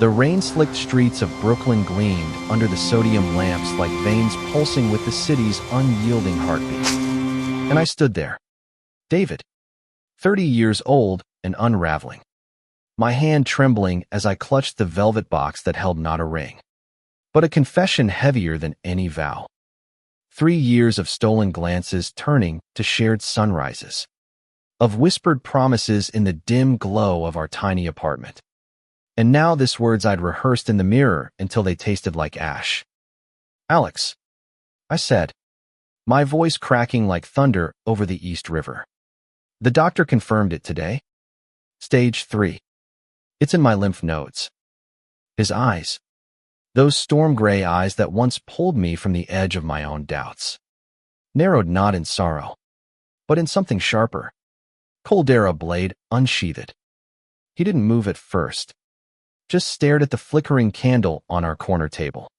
The rain-slicked streets of Brooklyn gleamed under the sodium lamps like veins pulsing with the city's unyielding heartbeat. And I stood there. David, 30 years old and unraveling. My hand trembling as I clutched the velvet box that held not a ring, but a confession heavier than any vow. 3 years of stolen glances turning to shared sunrises, of whispered promises in the dim glow of our tiny apartment. And now this words I'd rehearsed in the mirror until they tasted like ash. Alex, I said, my voice cracking like thunder over the East River. The doctor confirmed it today. Stage 3. It's in my lymph nodes. His eyes, those storm gray eyes that once pulled me from the edge of my own doubts, narrowed not in sorrow, but in something sharper. Caldera blade unsheathed. He didn't move at first, just stared at the flickering candle on our corner table.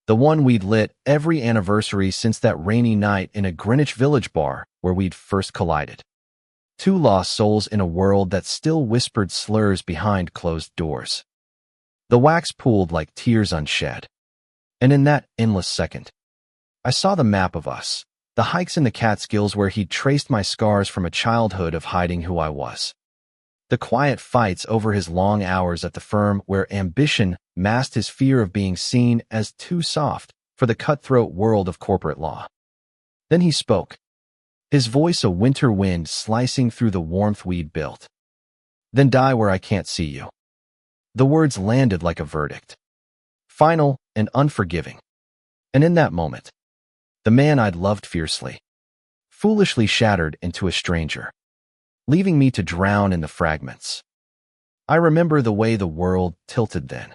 The one we'd lit every anniversary since that rainy night in a Greenwich Village bar where we'd first collided. Two lost souls in a world that still whispered slurs behind closed doors. The wax pooled like tears unshed. And in that endless second, I saw the map of us, the hikes in the Catskills where he'd traced my scars from a childhood of hiding who I was. The quiet fights over his long hours at the firm where ambition masked his fear of being seen as too soft for the cutthroat world of corporate law. Then he spoke, his voice a winter wind slicing through the warmth we'd built. Then die where I can't see you. The words landed like a verdict, final and unforgiving. And in that moment, the man I'd loved fiercely, foolishly shattered into a stranger, leaving me to drown in the fragments. I remember the way the world tilted then.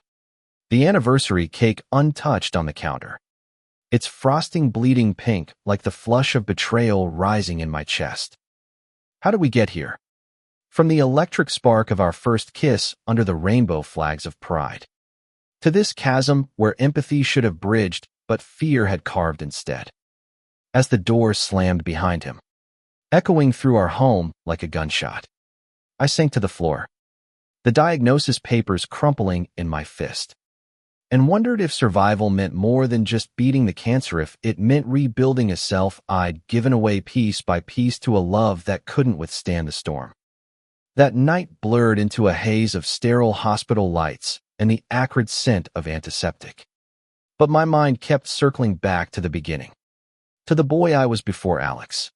The anniversary cake untouched on the counter, its frosting bleeding pink like the flush of betrayal rising in my chest. How did we get here? From the electric spark of our first kiss under the rainbow flags of pride, to this chasm where empathy should have bridged but fear had carved instead. As the door slammed behind him, echoing through our home like a gunshot, I sank to the floor, the diagnosis papers crumpling in my fist, and wondered if survival meant more than just beating the cancer, if it meant rebuilding a self I'd given away piece by piece to a love that couldn't withstand the storm. That night blurred into a haze of sterile hospital lights and the acrid scent of antiseptic. But my mind kept circling back to the beginning, to the boy I was before Alex,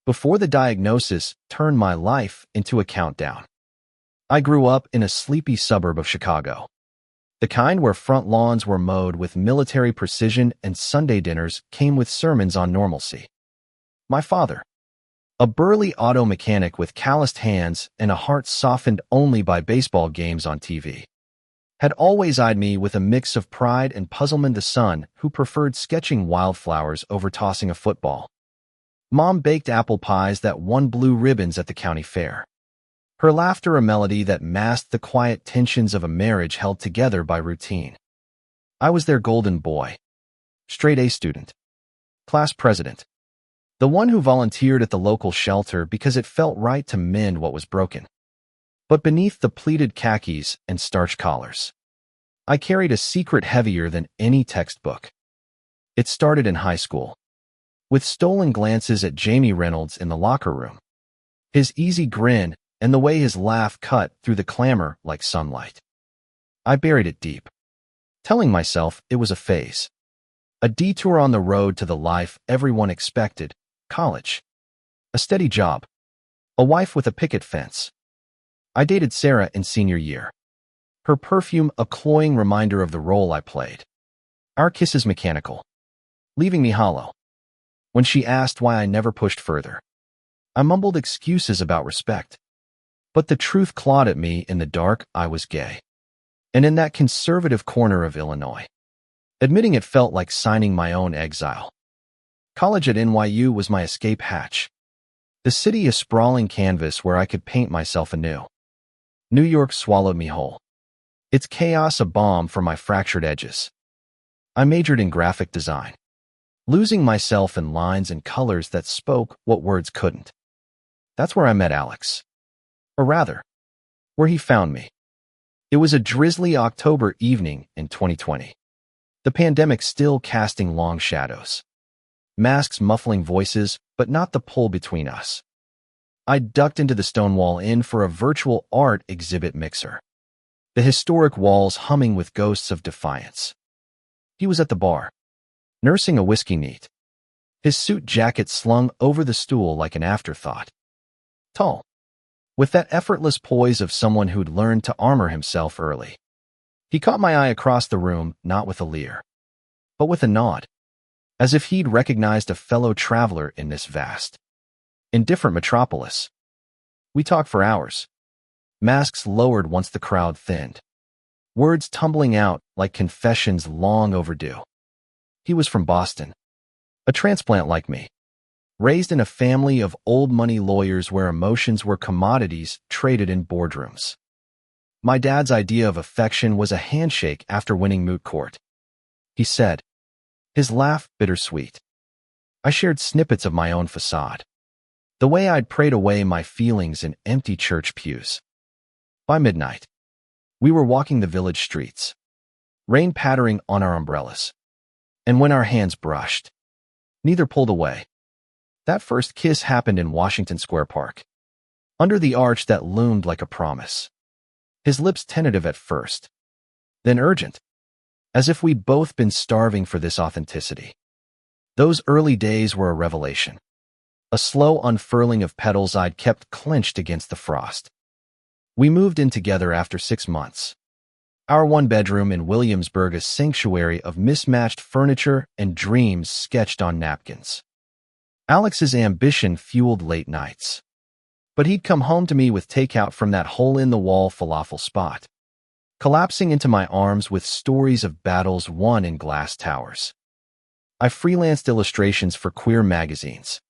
before the diagnosis turned my life into a countdown. I grew up in a sleepy suburb of Chicago, the kind where front lawns were mowed with military precision and Sunday dinners came with sermons on normalcy. My father, a burly auto mechanic with calloused hands and a heart softened only by baseball games on TV, had always eyed me with a mix of pride and puzzlement. The son who preferred sketching wildflowers over tossing a football. Mom baked apple pies that won blue ribbons at the county fair, her laughter a melody that masked the quiet tensions of a marriage held together by routine. I was their golden boy, straight A student, class president, the one who volunteered at the local shelter because it felt right to mend what was broken. But beneath the pleated khakis and starched collars, I carried a secret heavier than any textbook. It started in high school, with stolen glances at Jamie Reynolds in the locker room, his easy grin and the way his laugh cut through the clamor like sunlight. I buried it deep, telling myself it was a phase, a detour on the road to the life everyone expected: college, a steady job, a wife with a picket fence. I dated Sarah in senior year, her perfume a cloying reminder of the role I played. Our kisses mechanical, leaving me hollow. When she asked why I never pushed further, I mumbled excuses about respect. But the truth clawed at me in the dark. I was gay, and in that conservative corner of Illinois. Admitting it felt like signing my own exile. College at NYU was my escape hatch, the city a sprawling canvas where I could paint myself anew. New York swallowed me whole, its chaos a balm for my fractured edges. I majored in graphic design, losing myself in lines and colors that spoke what words couldn't. That's where I met Alex. Or rather, where he found me. It was a drizzly October evening in 2020. The pandemic still casting long shadows. Masks muffling voices, but not the pull between us. I ducked into the Stonewall Inn for a virtual art exhibit mixer. The historic walls humming with ghosts of defiance. He was at the bar, nursing a whiskey neat. His suit jacket slung over the stool like an afterthought. Tall, with that effortless poise of someone who'd learned to armor himself early. He caught my eye across the room, not with a leer, but with a nod, as if he'd recognized a fellow traveler in this vast, indifferent metropolis. We talked for hours. Masks lowered once the crowd thinned. Words tumbling out like confessions long overdue. He was from Boston, a transplant like me, raised in a family of old money lawyers where emotions were commodities traded in boardrooms. My dad's idea of affection was a handshake after winning moot court. He said, his laugh bittersweet. I shared snippets of my own facade, the way I'd prayed away my feelings in empty church pews. By midnight, we were walking the village streets, rain pattering on our umbrellas. And when our hands brushed, neither pulled away. That first kiss happened in Washington Square Park, under the arch that loomed like a promise. His lips tentative at first, then urgent, as if we'd both been starving for this authenticity. Those early days were a revelation, a slow unfurling of petals I'd kept clenched against the frost. We moved in together after 6 months. Our one bedroom in Williamsburg, a sanctuary of mismatched furniture and dreams sketched on napkins. Alex's ambition fueled late nights, but he'd come home to me with takeout from that hole-in-the-wall falafel spot, collapsing into my arms with stories of battles won in glass towers. I freelanced illustrations for queer magazines,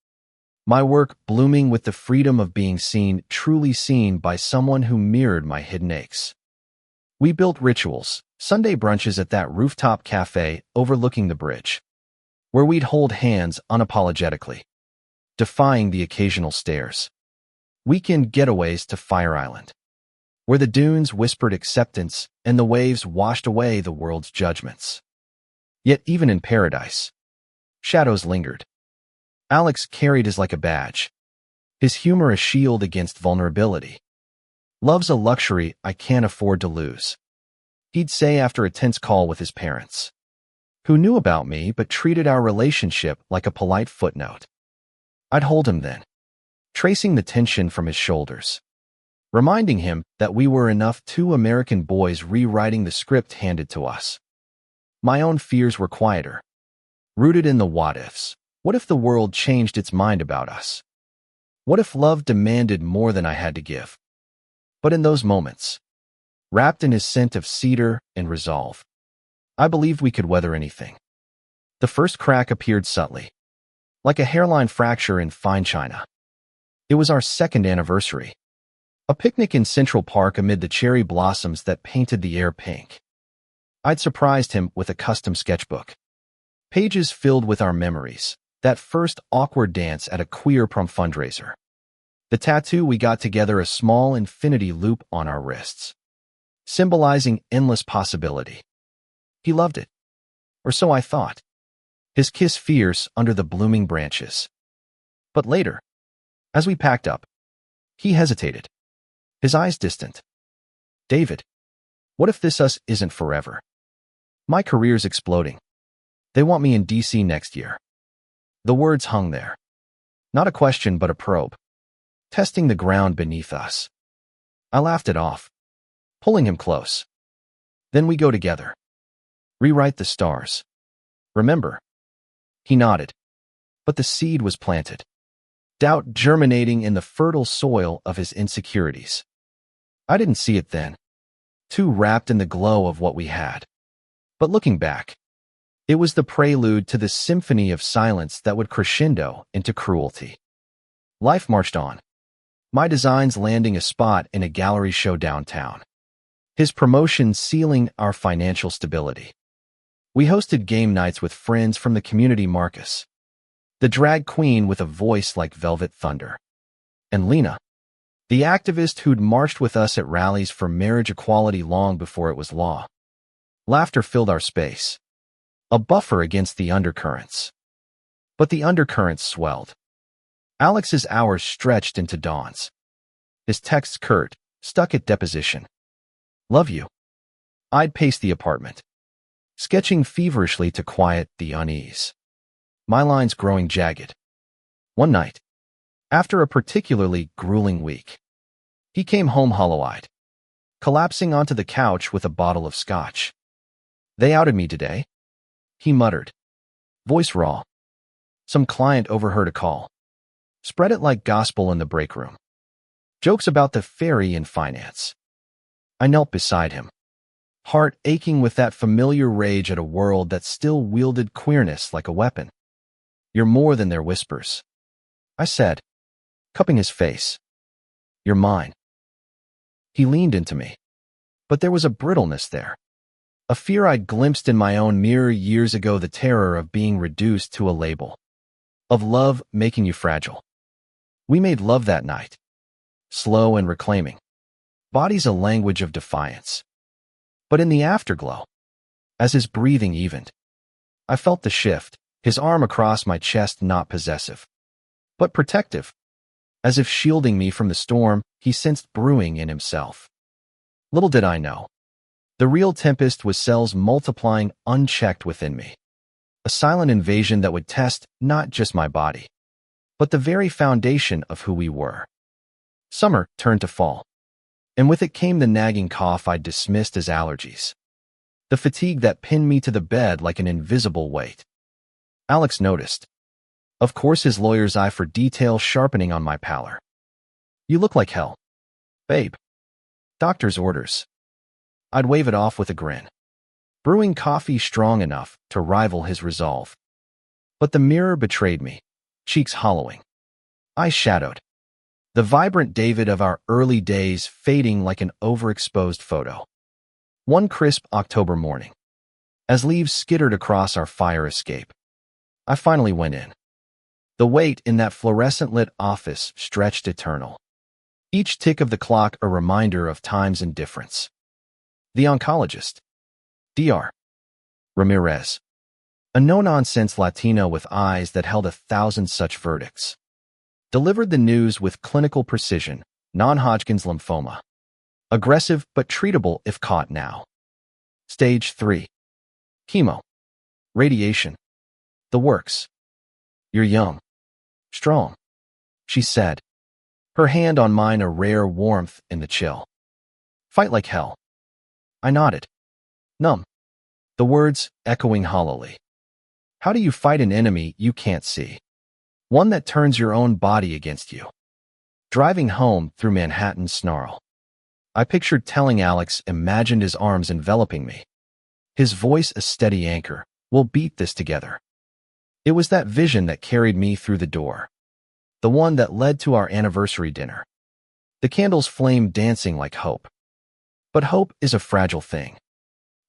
my work blooming with the freedom of being seen, truly seen by someone who mirrored my hidden aches. We built rituals, Sunday brunches at that rooftop cafe overlooking the bridge, where we'd hold hands unapologetically, defying the occasional stares. Weekend getaways to Fire Island, where the dunes whispered acceptance and the waves washed away the world's judgments. Yet even in paradise, shadows lingered. Alex carried his like a badge, his humor a shield against vulnerability. Love's a luxury I can't afford to lose, he'd say after a tense call with his parents, who knew about me but treated our relationship like a polite footnote. I'd hold him then, tracing the tension from his shoulders, reminding him that we were enough two American boys rewriting the script handed to us. My own fears were quieter, rooted in the what-ifs. What if the world changed its mind about us? What if love demanded more than I had to give? But in those moments, wrapped in his scent of cedar and resolve, I believed we could weather anything. The first crack appeared subtly, like a hairline fracture in fine china. It was our second anniversary, a picnic in Central Park amid the cherry blossoms that painted the air pink. I'd surprised him with a custom sketchbook, pages filled with our memories, that first awkward dance at a queer prom fundraiser, the tattoo we got together, a small infinity loop on our wrists, symbolizing endless possibility. He loved it, or so I thought, his kiss fierce under the blooming branches. But later, as we packed up, he hesitated, his eyes distant. David, what if this us isn't forever? My career's exploding. They want me in DC next year. The words hung there, not a question but a probe, testing the ground beneath us. I laughed it off, pulling him close. Then we go together. Rewrite the stars. Remember? He nodded, but the seed was planted, doubt germinating in the fertile soil of his insecurities. I didn't see it then, too wrapped in the glow of what we had. But looking back, it was the prelude to the symphony of silence that would crescendo into cruelty. Life marched on, my designs landing a spot in a gallery show downtown, his promotion sealing our financial stability. We hosted game nights with friends from the community, Marcus, the drag queen with a voice like velvet thunder, and Lena, The activist who'd marched with us at rallies for marriage equality long before it was law. Laughter filled our space, a buffer against the undercurrents. But the undercurrents swelled. Alex's hours stretched into dawns. His texts curt, stuck at deposition. Love you. I'd pace the apartment, sketching feverishly to quiet the unease. My lines growing jagged. One night, after a particularly grueling week, he came home hollow-eyed, collapsing onto the couch with a bottle of scotch. They outed me today, he muttered, voice raw. Some client overheard a call. Spread it like gospel in the break room. Jokes about the fairy in finance. I knelt beside him, heart aching with that familiar rage at a world that still wielded queerness like a weapon. You're more than their whispers, I said, cupping his face. You're mine. He leaned into me, but there was a brittleness there. A fear I'd glimpsed in my own mirror years ago, the terror of being reduced to a label, of love making you fragile. We made love that night, slow and reclaiming, bodies a language of defiance. But in the afterglow, as his breathing evened, I felt the shift, his arm across my chest, not possessive, but protective. As if shielding me from the storm he sensed brewing in himself. Little did I know, the real tempest was cells multiplying unchecked within me. A silent invasion that would test not just my body, but the very foundation of who we were. Summer turned to fall, and with it came the nagging cough I'd dismissed as allergies. The fatigue that pinned me to the bed like an invisible weight. Alex noticed. Of course, his lawyer's eye for detail sharpening on my pallor. You look like hell, babe. Doctor's orders. I'd wave it off with a grin, brewing coffee strong enough to rival his resolve. But the mirror betrayed me, cheeks hollowing, eyes shadowed. The vibrant David of our early days fading like an overexposed photo. One crisp October morning, as leaves skittered across our fire escape, I finally went in. The wait in that fluorescent-lit office stretched eternal. Each tick of the clock a reminder of time's indifference. The oncologist, Dr. Ramirez, a no-nonsense Latino with eyes that held 1,000 such verdicts, delivered the news with clinical precision: non-Hodgkin's lymphoma. Aggressive but treatable if caught now. Stage 3. Chemo. Radiation. The works. You're young. Strong, she said, her hand on mine a rare warmth in the chill. Fight like hell. I nodded, numb, the words echoing hollowly. How do you fight an enemy you can't see? One that turns your own body against you. Driving home through Manhattan's snarl, I pictured telling Alex, imagined his arms enveloping me, his voice a steady anchor. We'll beat this together. It was that vision that carried me through the door, the one that led to our anniversary dinner. The candles flame dancing like hope. But hope is a fragile thing,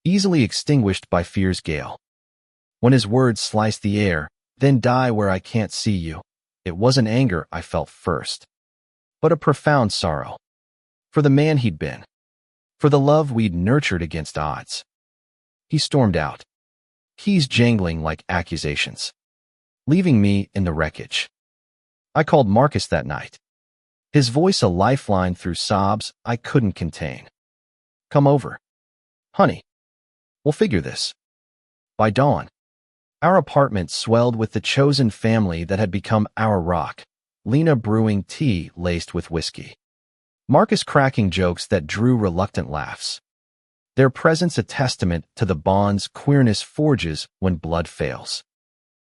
easily extinguished by fear's gale. When his words slice the air, then die where I can't see you, it wasn't anger I felt first, but a profound sorrow. For the man he'd been, for the love we'd nurtured against odds. He stormed out, keys jangling like accusations, leaving me in the wreckage. I called Marcus that night, his voice a lifeline through sobs I couldn't contain. Come over, honey. We'll figure this. By dawn, our apartment swelled with the chosen family that had become our rock, Lena brewing tea laced with whiskey, Marcus cracking jokes that drew reluctant laughs, their presence a testament to the bonds queerness forges when blood fails.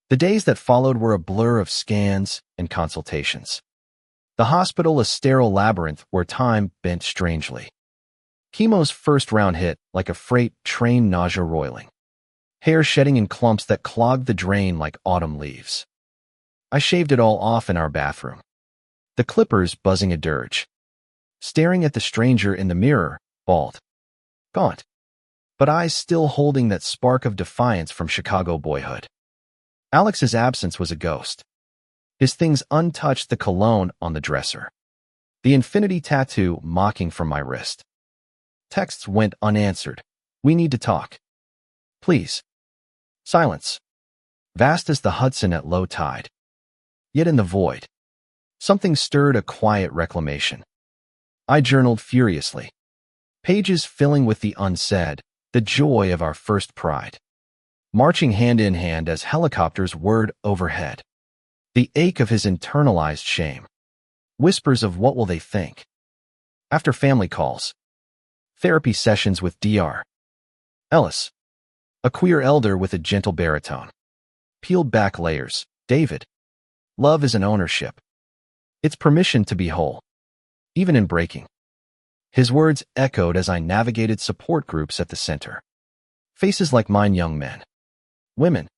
The days that followed were a blur of scans and consultations. The hospital a sterile labyrinth where time bent strangely. Chemo's first round hit like a freight train, nausea roiling, hair shedding in clumps that clogged the drain like autumn leaves. I shaved it all off in our bathroom, the clippers buzzing a dirge, staring at the stranger in the mirror, bald, gaunt, but eyes still holding that spark of defiance from Chicago boyhood. Alex's absence was a ghost, his things untouched, the cologne on the dresser, The infinity tattoo mocking from my wrist. Texts went unanswered. We need to talk. Please. Silence. Vast as the Hudson at low tide. Yet in the void, something stirred a quiet reclamation. I journaled furiously. Pages filling with the unsaid, the joy of our first pride. Marching hand in hand as helicopters whirred overhead. The ache of his internalized shame. Whispers of what will they think. After family calls. Therapy sessions with Dr. Ellis. A queer elder with a gentle baritone. Peeled back layers. David. Love is an ownership. It's permission to be whole. Even in breaking. His words echoed as I navigated support groups at the center. Faces like mine, young men. Women.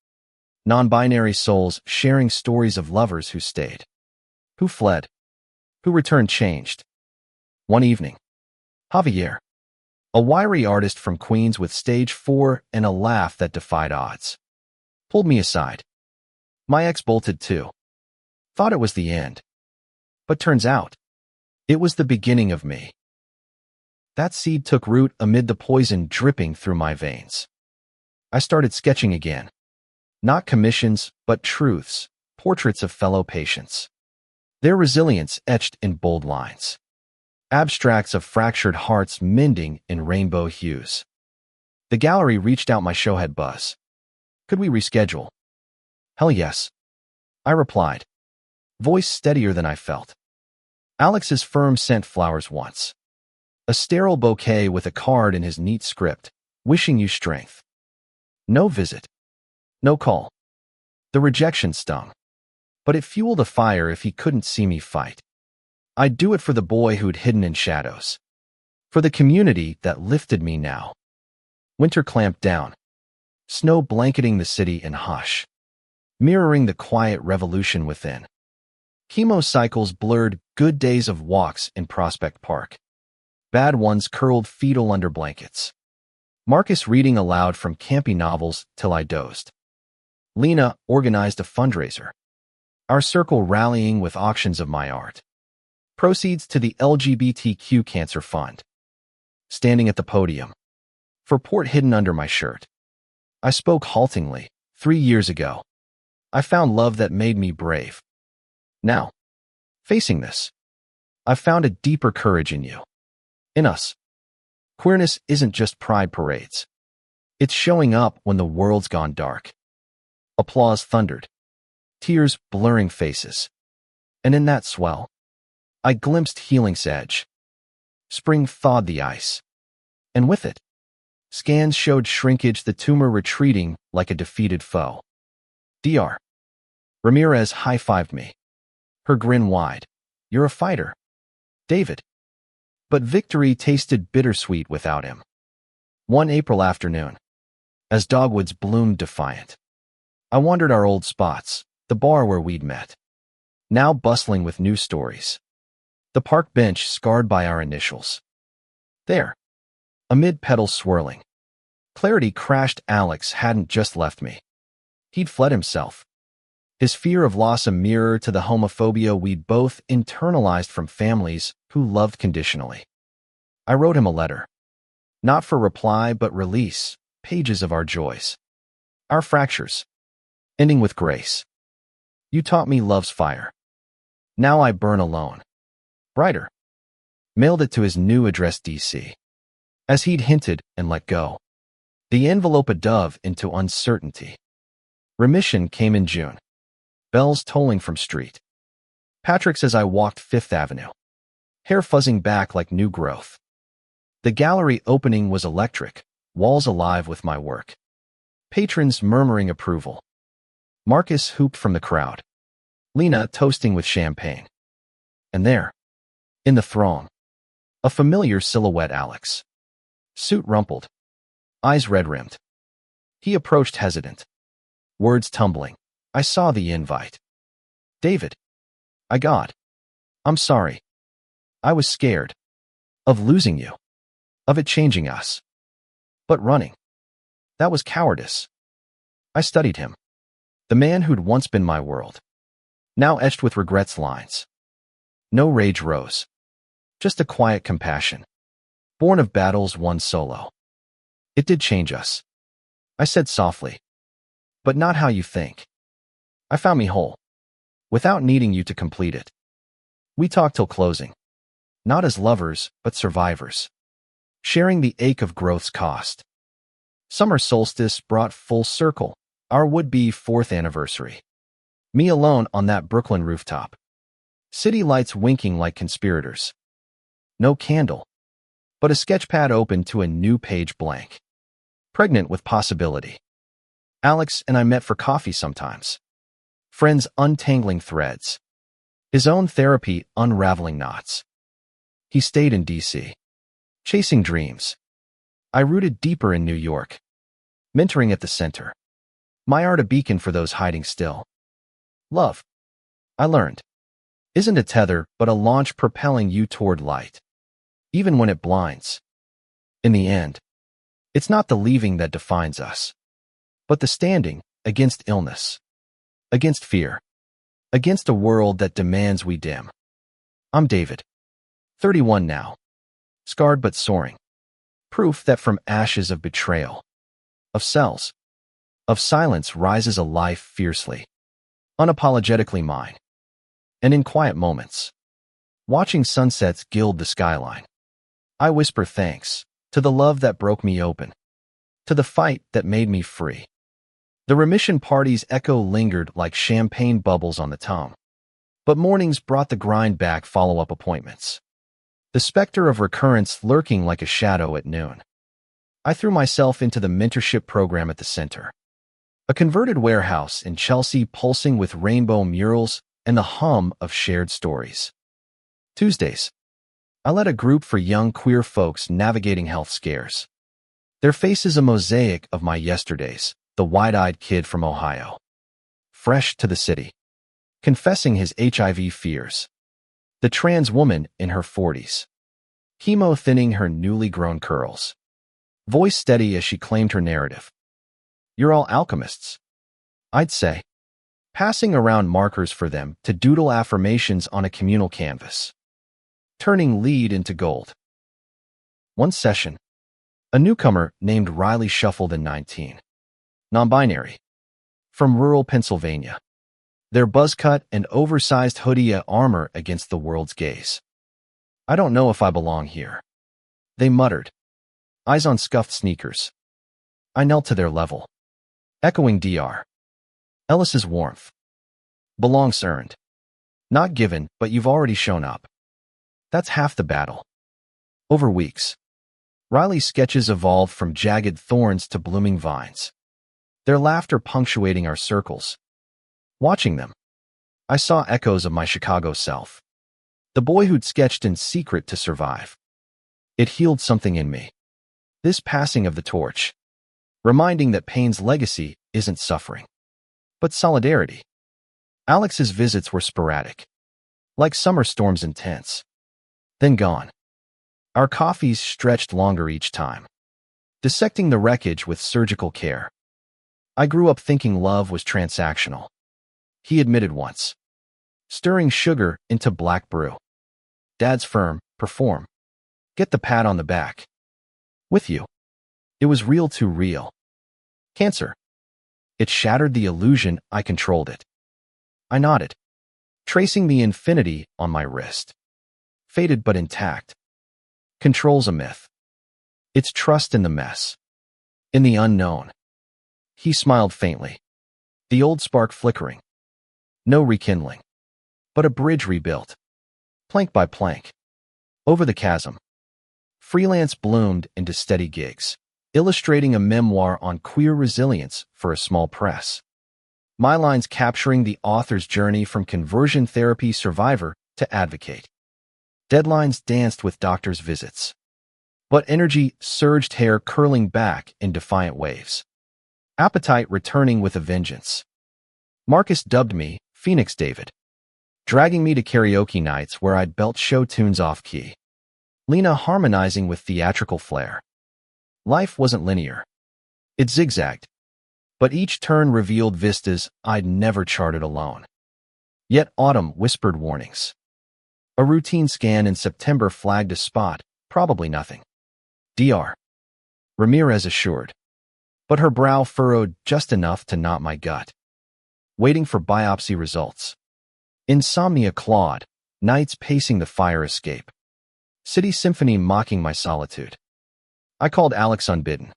Non-binary souls sharing stories of lovers who stayed. Who fled. Who returned changed. One evening. Javier. A wiry artist from Queens with stage 4 and a laugh that defied odds. Pulled me aside. My ex bolted too. Thought it was the end. But turns out, it was the beginning of me. That seed took root amid the poison dripping through my veins. I started sketching again. Not commissions, but truths, portraits of fellow patients. Their resilience etched in bold lines. Abstracts of fractured hearts mending in rainbow hues. The gallery reached out. My show had buzz. Could we reschedule? Hell yes. I replied. Voice steadier than I felt. Alex's firm sent flowers once. A sterile bouquet with a card in his neat script, wishing you strength. No visit. No call. The rejection stung. But it fueled a fire if he couldn't see me fight. I'd do it for the boy who'd hidden in shadows. For the community that lifted me now. Winter clamped down. Snow blanketing the city in hush. Mirroring the quiet revolution within. Chemo cycles blurred good days of walks in Prospect Park. Bad ones curled fetal under blankets. Marcus reading aloud from campy novels till I dozed. Lena organized a fundraiser. Our circle rallying with auctions of my art. Proceeds to the LGBTQ Cancer Fund. Standing at the podium. For port hidden under my shirt. I spoke haltingly. 3 years ago. I found love that made me brave. Now, facing this, I've found a deeper courage in you. In us. Queerness isn't just pride parades. It's showing up when the world's gone dark. Applause thundered. Tears blurring faces. And in that swell, I glimpsed healing's edge. Spring thawed the ice. And with it, scans showed shrinkage, the tumor retreating like a defeated foe. Dr. Ramirez high-fived me. Her grin wide. You're a fighter. David. But victory tasted bittersweet without him. One April afternoon, as dogwoods bloomed defiant, I wandered our old spots, the bar where we'd met, now bustling with new stories. The park bench scarred by our initials. There, amid petals swirling, clarity crashed. Alex hadn't just left me. He'd fled himself. His fear of loss a mirror to the homophobia we'd both internalized from families who loved conditionally. I wrote him a letter. Not for reply, but release, pages of our joys. Our fractures. Ending with grace. You taught me love's fire. Now I burn alone. Brighter. Mailed it to his new address, DC. As he'd hinted and let go. The envelope a dove into uncertainty. Remission came in June. Bells tolling from street. Patrick's as I walked Fifth Avenue. Hair fuzzing back like new growth. The gallery opening was electric, walls alive with my work. Patrons murmuring approval. Marcus hooped from the crowd. Lena toasting with champagne. And there, in the throng, a familiar silhouette. Alex. Suit rumpled. Eyes red-rimmed. He approached hesitant. Words tumbling. I saw the invite. David. I'm sorry. I was scared. Of losing you. Of it changing us. But running. That was cowardice. I studied him. The man who'd once been my world. Now etched with regrets lines. No rage rose. Just a quiet compassion, born of battles won solo. It did change us, I said softly. But not how you think. I found me whole, without needing you to complete it. We talked till closing, not as lovers, but survivors, sharing the ache of growth's cost. Summer solstice brought full circle, our would-be 4th anniversary. Me alone on that Brooklyn rooftop. City lights winking like conspirators. No candle, but a sketchpad open to a new page blank. Pregnant with possibility. Alex and I met for coffee sometimes. Friends untangling threads. His own therapy unraveling knots. He stayed in D.C. chasing dreams. I rooted deeper in New York. Mentoring at the center. My art a beacon for those hiding still. Love, I learned, isn't a tether but a launch propelling you toward light. Even when it blinds. In the end, it's not the leaving that defines us, but the standing against illness, against fear, against a world that demands we dim. I'm David, 31 now, scarred but soaring. Proof that from ashes of betrayal, of cells, of silence rises a life fiercely, unapologetically mine. And in quiet moments, watching sunsets gild the skyline, I whisper thanks to the love that broke me open, to the fight that made me free. The remission party's echo lingered like champagne bubbles on the tongue, but mornings brought the grind back follow-up appointments. The specter of recurrence lurking like a shadow at noon. I threw myself into the mentorship program at the center. A converted warehouse in Chelsea pulsing with rainbow murals and the hum of shared stories. Tuesdays, I led a group for young queer folks navigating health scares. Their faces a mosaic of my yesterdays, the wide-eyed kid from Ohio. Fresh to the city, confessing his HIV fears. The trans woman in her 40s, chemo-thinning her newly grown curls. Voice steady as she claimed her narrative. You're all alchemists, I'd say, passing around markers for them to doodle affirmations on a communal canvas, turning lead into gold. One session, a newcomer named Riley shuffled in 19, non-binary, from rural Pennsylvania. Their buzzcut and oversized hoodie a armor against the world's gaze. I don't know if I belong here, they muttered, eyes on scuffed sneakers. I knelt to their level, echoing Dr. Ellis's warmth. Belongs earned. Not given, but you've already shown up. That's half the battle. Over weeks, Riley's sketches evolved from jagged thorns to blooming vines, their laughter punctuating our circles. Watching them, I saw echoes of my Chicago self, the boy who'd sketched in secret to survive. It healed something in me. This passing of the torch, reminding that pain's legacy isn't suffering, but solidarity. Alex's visits were sporadic, like summer storms intense, then gone. Our coffees stretched longer each time, dissecting the wreckage with surgical care. I grew up thinking love was transactional. He admitted once, stirring sugar into black brew. Dad's firm, perform. Get the pat on the back. With you. It was real too real. Cancer. It shattered the illusion I controlled it. I nodded, tracing the infinity on my wrist. Faded but intact. Control's a myth. It's trust in the mess. In the unknown. He smiled faintly. The old spark flickering. No rekindling. But a bridge rebuilt. Plank by plank. Over the chasm. Freelance bloomed into steady gigs, illustrating a memoir on queer resilience for a small press. My lines capturing the author's journey from conversion therapy survivor to advocate. Deadlines danced with doctors' visits. But energy surged, hair curling back in defiant waves. Appetite returning with a vengeance. Marcus dubbed me Phoenix David, dragging me to karaoke nights where I'd belt show tunes off key. Lena harmonizing with theatrical flair. Life wasn't linear. It zigzagged, but each turn revealed vistas I'd never charted alone. Yet autumn whispered warnings. A routine scan in September flagged a spot, probably nothing. Dr. Ramirez assured. But her brow furrowed just enough to knot my gut. Waiting for biopsy results. Insomnia clawed, nights pacing the fire escape. City symphony mocking my solitude. I called Alex unbidden.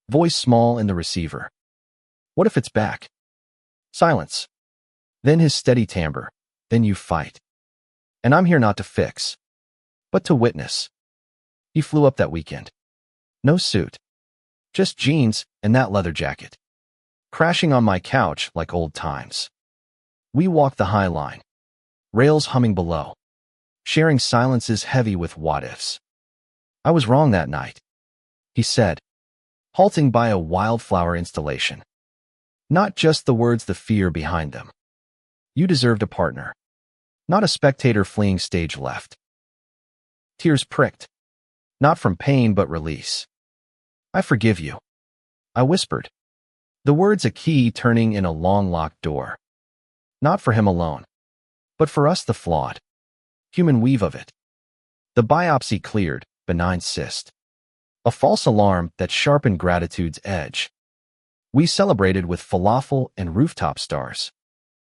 Voice small in the receiver. What if it's back? Silence. Then his steady timbre. Then you fight. And I'm here not to fix, but to witness. He flew up that weekend. No suit. Just jeans and that leather jacket. Crashing on my couch like old times. We walked the High Line. Rails humming below. Sharing silences heavy with what-ifs. I was wrong that night, he said, halting by a wildflower installation. Not just the words, the fear behind them. You deserved a partner. Not a spectator fleeing stage left. Tears pricked. Not from pain but release. I forgive you. I whispered. The words a key turning in a long-locked door. Not for him alone, but for us the flawed. Human weave of it. The biopsy cleared, benign cyst. A false alarm that sharpened gratitude's edge. We celebrated with falafel and rooftop stars.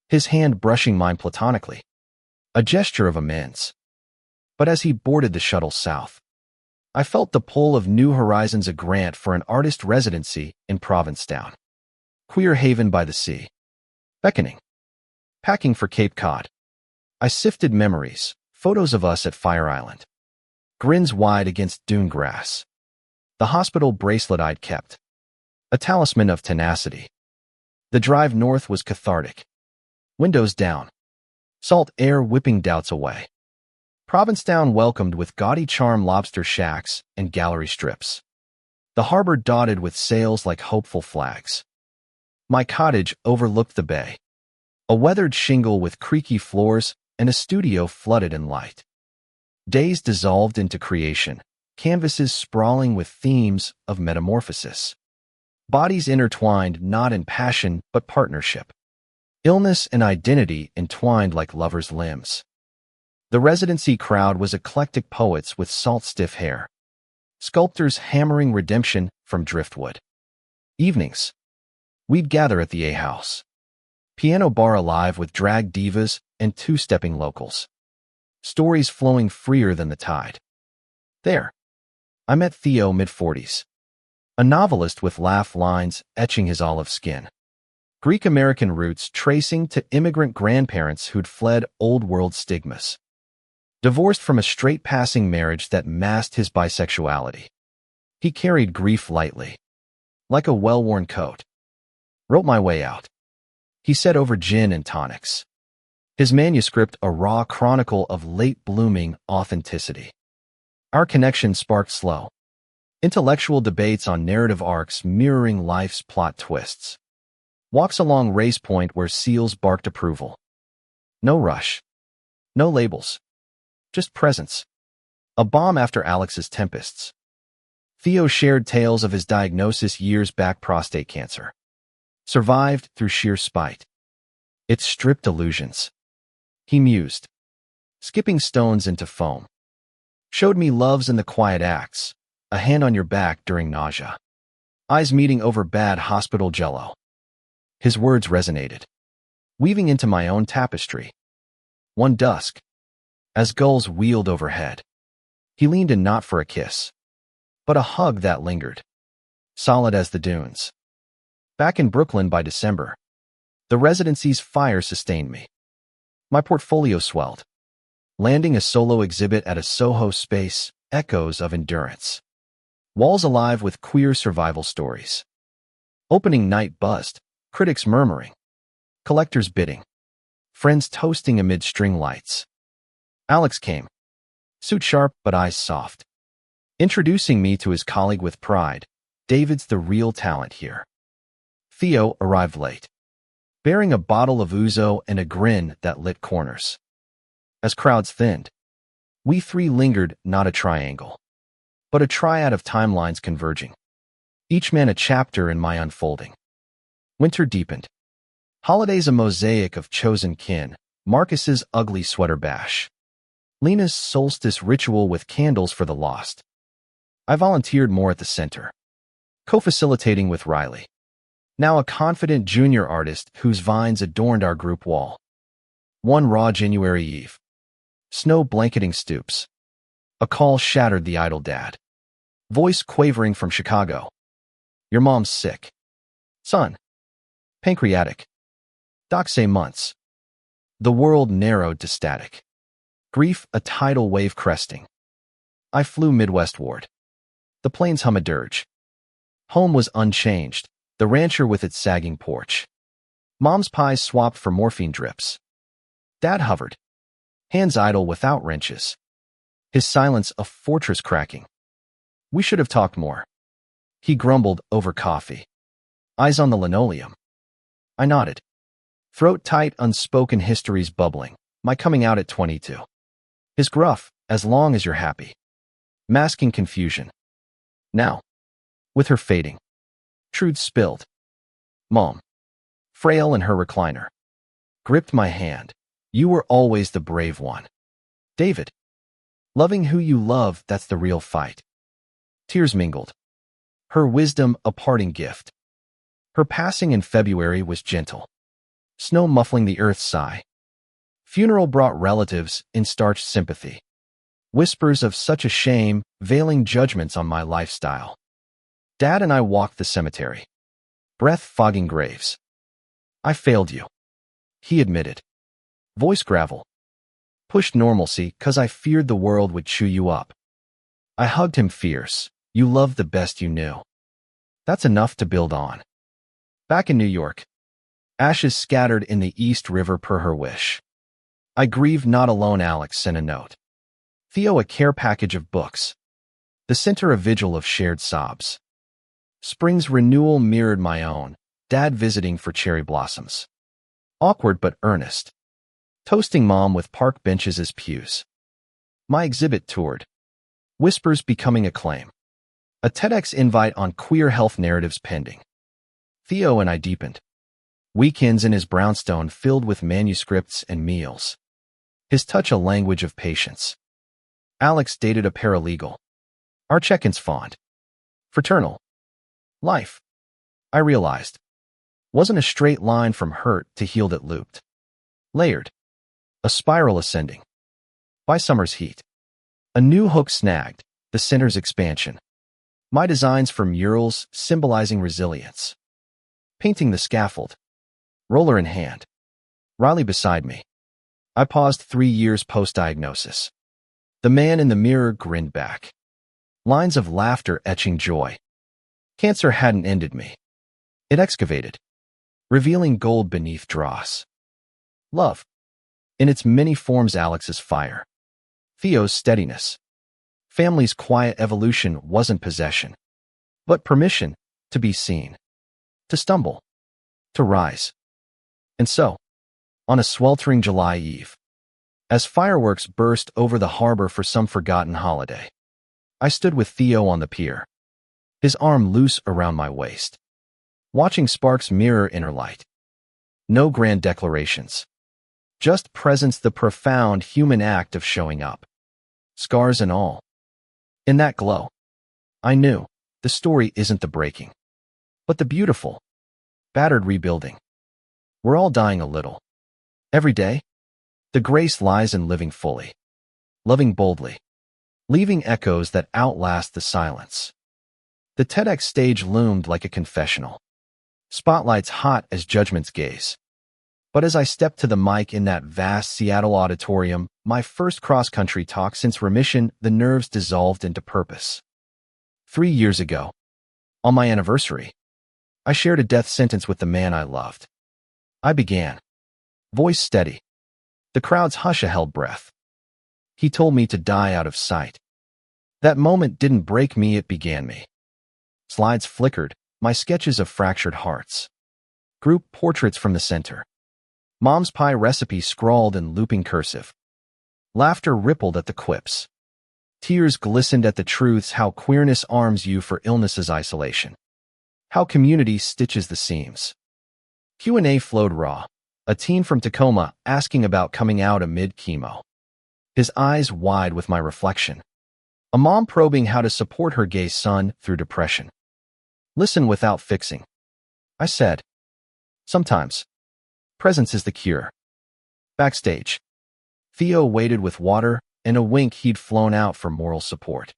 His hand brushing mine platonically. A gesture of amends. But as he boarded the shuttle south, I felt the pull of New Horizons, a grant for an artist residency in Provincetown. Queer haven by the sea. Beckoning. Packing for Cape Cod. I sifted memories, photos of us at Fire Island. Grins wide against dune grass. The hospital bracelet I'd kept. A talisman of tenacity. The drive north was cathartic. Windows down. Salt air whipping doubts away. Provincetown welcomed with gaudy charm lobster shacks and gallery strips. The harbor dotted with sails like hopeful flags. My cottage overlooked the bay. A weathered shingle with creaky floors and a studio flooded in light. Days dissolved into creation, canvases sprawling with themes of metamorphosis. Bodies intertwined not in passion but partnership. Illness and identity entwined like lovers' limbs. The residency crowd was eclectic, poets with salt-stiff hair. Sculptors hammering redemption from driftwood. Evenings. We'd gather at the A House. Piano bar alive with drag divas and two-stepping locals. Stories flowing freer than the tide. There, I met Theo, mid-40s. A novelist with laugh lines etching his olive skin. Greek-American roots tracing to immigrant grandparents who'd fled old-world stigmas. Divorced from a straight-passing marriage that masked his bisexuality. He carried grief lightly, like a well-worn coat. Wrote my way out, he said over gin and tonics. His manuscript a raw chronicle of late-blooming authenticity. Our connection sparked slow, intellectual debates on narrative arcs mirroring life's plot twists. Walks along Race Point where seals barked approval. No rush. No labels. Just presence. A balm after Alex's tempests. Theo shared tales of his diagnosis years back: prostate cancer. Survived through sheer spite. It stripped illusions. He mused. Skipping stones into foam. Showed me loves in the quiet acts. A hand on your back during nausea. Eyes meeting over bad hospital jello. His words resonated, weaving into my own tapestry. One dusk, as gulls wheeled overhead, he leaned in not for a kiss, but a hug that lingered, solid as the dunes. Back in Brooklyn by December, the residency's fire sustained me. My portfolio swelled, landing a solo exhibit at a Soho space, echoes of endurance. Walls alive with queer survival stories. Opening night buzzed. Critics murmuring, collectors bidding, friends toasting amid string lights. Alex came, suit sharp but eyes soft, introducing me to his colleague with pride. David's the real talent here. Theo arrived late, bearing a bottle of ouzo and a grin that lit corners. As crowds thinned, we three lingered, not a triangle, but a triad of timelines converging, each man a chapter in my unfolding. Winter deepened. Holidays a mosaic of chosen kin, Marcus's ugly sweater bash. Lena's solstice ritual with candles for the lost. I volunteered more at the center, co-facilitating with Riley, now a confident junior artist whose vines adorned our group wall. One raw January eve. Snow blanketing stoops. A call shattered the idle dad. Voice quavering from Chicago. Your mom's sick. Son. Pancreatic. Doc say months. The world narrowed to static. Grief a tidal wave cresting. I flew Midwestward. The plains hum a dirge. Home was unchanged, the rancher with its sagging porch. Mom's pies swapped for morphine drips. Dad hovered, hands idle without wrenches. His silence a fortress cracking. We should have talked more. He grumbled over coffee. Eyes on the linoleum. I nodded. Throat tight, unspoken histories bubbling, my coming out at 22. His gruff, as long as you're happy. Masking confusion. Now, with her fading, truth spilled. Mom, frail in her recliner, gripped my hand. You were always the brave one. David, loving who you love, that's the real fight. Tears mingled. Her wisdom a parting gift. Her passing in February was gentle. Snow muffling the earth's sigh. Funeral brought relatives in starched sympathy. Whispers of such a shame, veiling judgments on my lifestyle. Dad and I walked the cemetery. Breath fogging graves. I failed you, he admitted. Voice gravel. Pushed normalcy 'cause I feared the world would chew you up. I hugged him fierce. You loved the best you knew. That's enough to build on. Back in New York. Ashes scattered in the East River per her wish. I grieve not alone. Alex sent a note. Theo a care package of books. The center a vigil of shared sobs. Spring's renewal mirrored my own. Dad visiting for cherry blossoms. Awkward but earnest. Toasting mom with park benches as pews. My exhibit toured. Whispers becoming acclaim. A TEDx invite on queer health narratives pending. Theo and I deepened. Weekends in his brownstone filled with manuscripts and meals. His touch a language of patience. Alex dated a paralegal. Our check-ins fond. Fraternal. Life, I realized, wasn't a straight line from hurt to healed. It looped. Layered. A spiral ascending. By summer's heat. A new hook snagged, the center's expansion. My designs for murals symbolizing resilience. Painting the scaffold. Roller in hand. Riley beside me. I paused 3 years post-diagnosis. The man in the mirror grinned back. Lines of laughter etching joy. Cancer hadn't ended me. It excavated, revealing gold beneath dross. Love. In its many forms, Alex's fire. Theo's steadiness. Family's quiet evolution wasn't possession, but permission to be seen, to stumble, to rise. And so, on a sweltering July eve, as fireworks burst over the harbor for some forgotten holiday, I stood with Theo on the pier, his arm loose around my waist, watching sparks mirror inner light. No grand declarations, just presence, the profound human act of showing up, scars and all. In that glow, I knew the story isn't the breaking, but the beautiful, battered rebuilding. We're all dying a little. Every day, the grace lies in living fully, loving boldly, leaving echoes that outlast the silence. The TEDx stage loomed like a confessional, spotlights hot as judgment's gaze. But as I stepped to the mic in that vast Seattle auditorium, my first cross-country talk since remission, the nerves dissolved into purpose. 3 years ago, on my anniversary, I shared a death sentence with the man I loved. I began, voice steady. The crowd's hush a held breath. He told me to die out of sight. That moment didn't break me, it began me. Slides flickered, my sketches of fractured hearts. Group portraits from the center. Mom's pie recipe scrawled in looping cursive. Laughter rippled at the quips. Tears glistened at the truths, how queerness arms you for illness's isolation. How community stitches the seams. Q&A flowed raw, a teen from Tacoma asking about coming out amid chemo. his eyes wide with my reflection. A mom probing how to support her gay son through depression. Listen without fixing, I said. Sometimes. Presence is the cure. Backstage. Theo waited with water and a wink he'd flown out for moral support.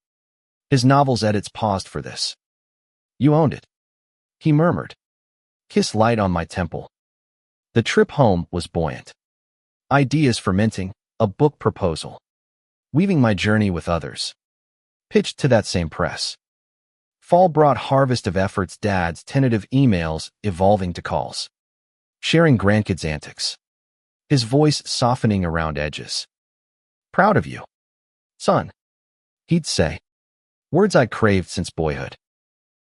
His novel's edits paused for this. You owned it, he murmured. Kiss light on my temple. The trip home was buoyant. Ideas fermenting, a book proposal. Weaving my journey with others. Pitched to that same press. Fall brought harvest of efforts, dad's tentative emails evolving to calls. Sharing grandkids' antics. His voice softening around edges. Proud of you, son, he'd say. Words I craved since boyhood.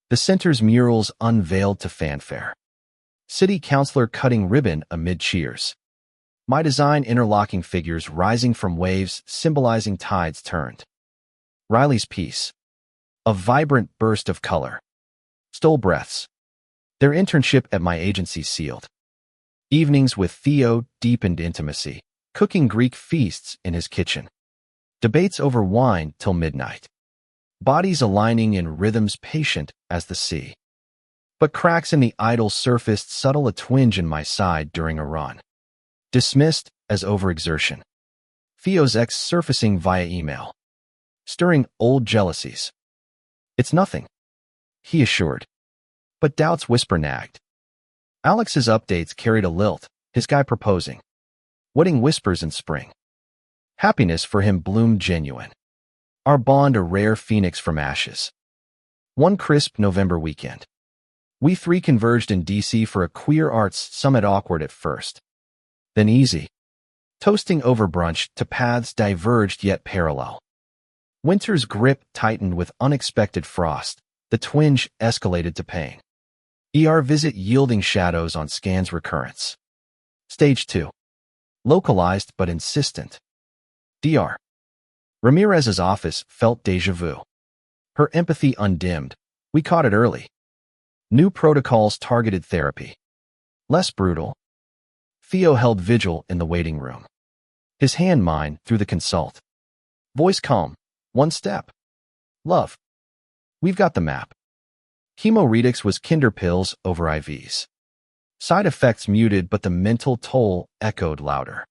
The center's murals unveiled to fanfare. City councilor cutting ribbon amid cheers. My design interlocking figures rising from waves symbolizing tides turned. Riley's piece. A vibrant burst of color. Stole breaths. Their internship at my agency sealed. Evenings with Theo deepened intimacy, cooking Greek feasts in his kitchen. Debates over wine till midnight. Bodies aligning in rhythms patient as the sea. But cracks in the idol surfaced subtle, a twinge in my side during a run. Dismissed as overexertion. Theo's ex surfacing via email. Stirring old jealousies. It's nothing, he assured. But doubt's whisper nagged. Alex's updates carried a lilt, his guy proposing. Wedding whispers in spring. Happiness for him bloomed genuine. Our bond a rare phoenix from ashes. One crisp November weekend. We three converged in D.C. for a queer arts summit, awkward at first. Then easy. Toasting over brunch to paths diverged yet parallel. Winter's grip tightened with unexpected frost. The twinge escalated to pain. ER visit yielding shadows on scans recurrence. Stage 2. Localized but insistent. DR. Ramirez's office felt déjà vu. Her empathy undimmed. We caught it early. New protocols targeted therapy. Less brutal. Theo held vigil in the waiting room. His hand mine through the consult. Voice calm. One step. Love. We've got the map. Chemo-Redux was kinder pills over IVs. Side effects muted, but the mental toll echoed louder.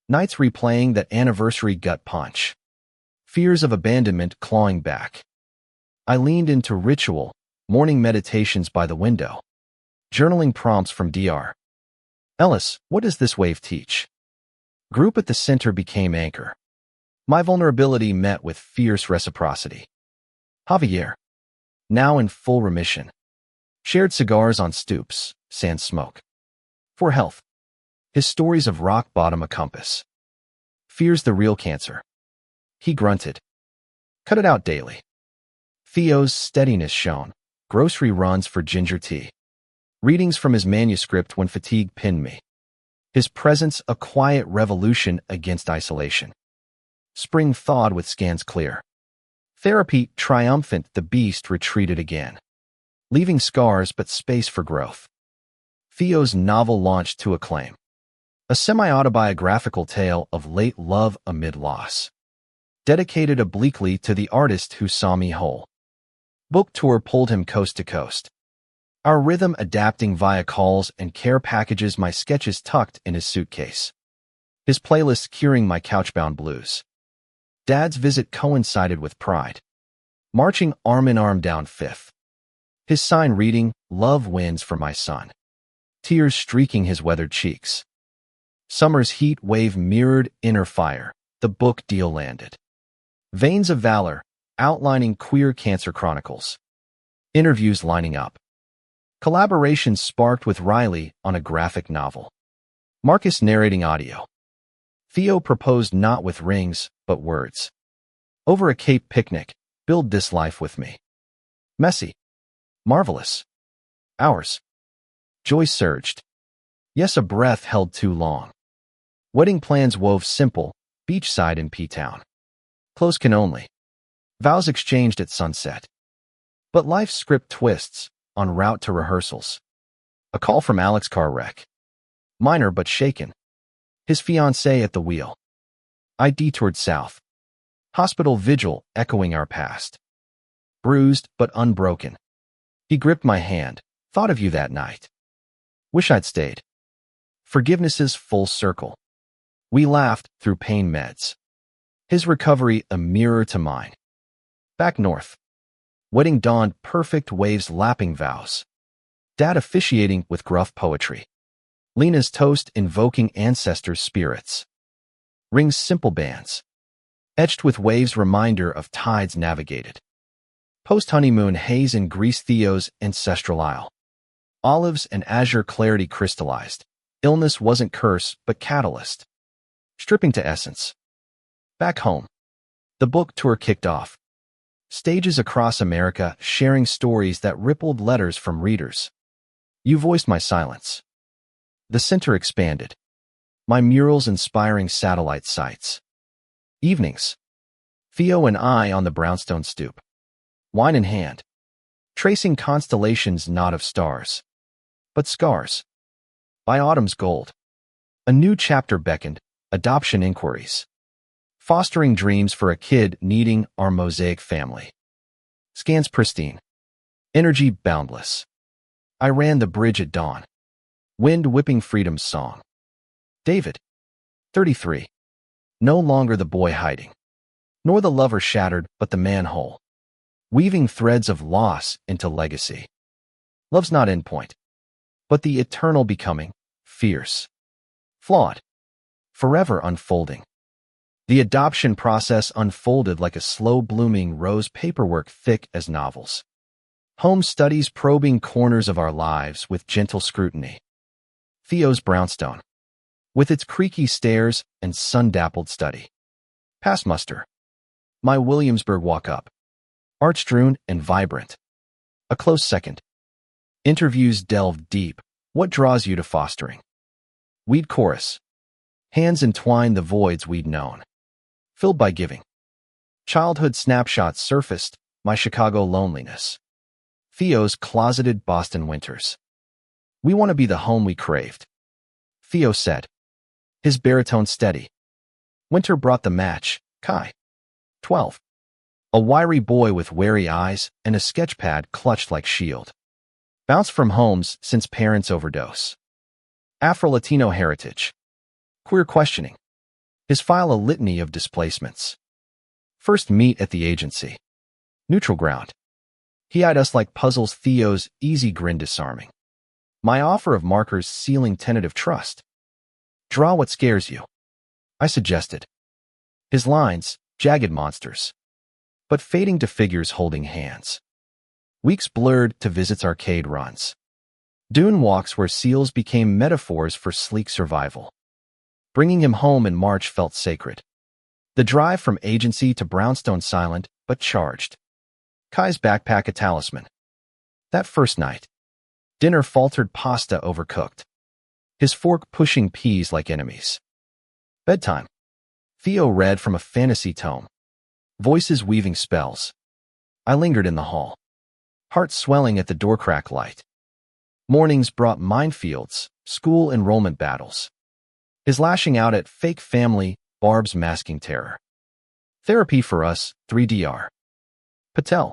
Nights replaying that anniversary gut punch. Fears of abandonment clawing back. I leaned into ritual, morning meditations by the window. Journaling prompts from DR. Ellis, what does this wave teach? Group at the center became anchor. My vulnerability met with fierce reciprocity. Javier. Now in full remission. Shared cigars on stoops, sans smoke. For health. His stories of rock bottom a compass. Fears the real cancer. He grunted. Cut it out daily. Theo's steadiness shone. Grocery runs for ginger tea. Readings from his manuscript when fatigue pinned me. His presence a quiet revolution against isolation. Spring thawed with scans clear. Therapy triumphant, the beast retreated again. Leaving scars but space for growth. Theo's novel launched to acclaim. A semi-autobiographical tale of late love amid loss. Dedicated obliquely to the artist who saw me whole. Book tour pulled him coast to coast. Our rhythm adapting via calls and care packages, my sketches tucked in his suitcase. His playlist curing my couchbound blues. Dad's visit coincided with pride. Marching arm in arm down Fifth. His sign reading, Love wins for my son. Tears streaking his weathered cheeks. Summer's heat wave mirrored inner fire. The book deal landed. Veins of Valor, outlining queer cancer chronicles. Interviews lining up. Collaborations sparked with Riley on a graphic novel. Marcus narrating audio. Theo proposed not with rings, but words. Over a Cape picnic, build this life with me. Messy. Marvelous. Ours. Joy surged. Yes, a breath held too long. Wedding plans wove simple, beachside in P-Town. Close can only. Vows exchanged at sunset. But life's script twists, en route to rehearsals. A call from Alex, car wreck. Minor but shaken. His fiancée at the wheel. I detoured south. Hospital vigil echoing our past. Bruised but unbroken. He gripped my hand. Thought of you that night. Wish I'd stayed. Forgiveness's full circle. We laughed through pain meds. His recovery a mirror to mine. Back north. Wedding dawned perfect waves lapping vows. Dad officiating with gruff poetry. Lena's toast invoking ancestors' spirits. Rings simple bands. Etched with waves reminder of tides navigated. Post-honeymoon haze in Greece Theo's ancestral isle. Olives and azure clarity crystallized. Illness wasn't curse, but catalyst. Stripping to essence. Back home. The book tour kicked off. Stages across America sharing stories that rippled letters from readers. You voiced my silence. The center expanded. My murals inspiring satellite sites. Evenings. Theo and I on the brownstone stoop. Wine in hand. Tracing constellations not of stars, but scars. By autumn's gold. A new chapter beckoned, adoption inquiries. Fostering dreams for a kid needing our mosaic family. Scans pristine. Energy boundless. I ran the bridge at dawn. Wind whipping freedom's song. David. 33. No longer the boy hiding. Nor the lover shattered, but the man whole. Weaving threads of loss into legacy. Love's not endpoint, but the eternal becoming, fierce. Flawed. Forever unfolding. The adoption process unfolded like a slow-blooming rose, paperwork thick as novels. Home studies probing corners of our lives with gentle scrutiny. Theo's brownstone. With its creaky stairs and sun-dappled study. Pass muster. My Williamsburg walk-up. Arch-strewn and vibrant. A close second. Interviews delve deep. What draws you to fostering? Weed chorus. Hands entwine the voids we'd known. Filled by giving. Childhood snapshots surfaced, my Chicago loneliness. Theo's closeted Boston winters. We want to be the home we craved. Theo said. His baritone steady. Winter brought the match, Kai. 12. A wiry boy with wary eyes and a sketchpad clutched like shield. Bounced from homes since parents overdose. Afro-Latino heritage. Queer questioning. His file a litany of displacements. First meet at the agency. Neutral ground. He eyed us like puzzles, Theo's easy grin disarming. My offer of markers sealing tentative trust. Draw what scares you. I suggested. His lines, jagged monsters. But fading to figures holding hands. Weeks blurred to visits arcade runs. Dune walks where seals became metaphors for sleek survival. Bringing him home in March felt sacred. The drive from agency to brownstone silent, but charged. Kai's backpack a talisman. That first night. Dinner faltered, pasta overcooked. His fork pushing peas like enemies. Bedtime. Theo read from a fantasy tome. Voices weaving spells. I lingered in the hall. Heart swelling at the door crack light. Mornings brought minefields, school enrollment battles. His lashing out at fake family, Barb's masking terror. Therapy for us, 3DR. Patel.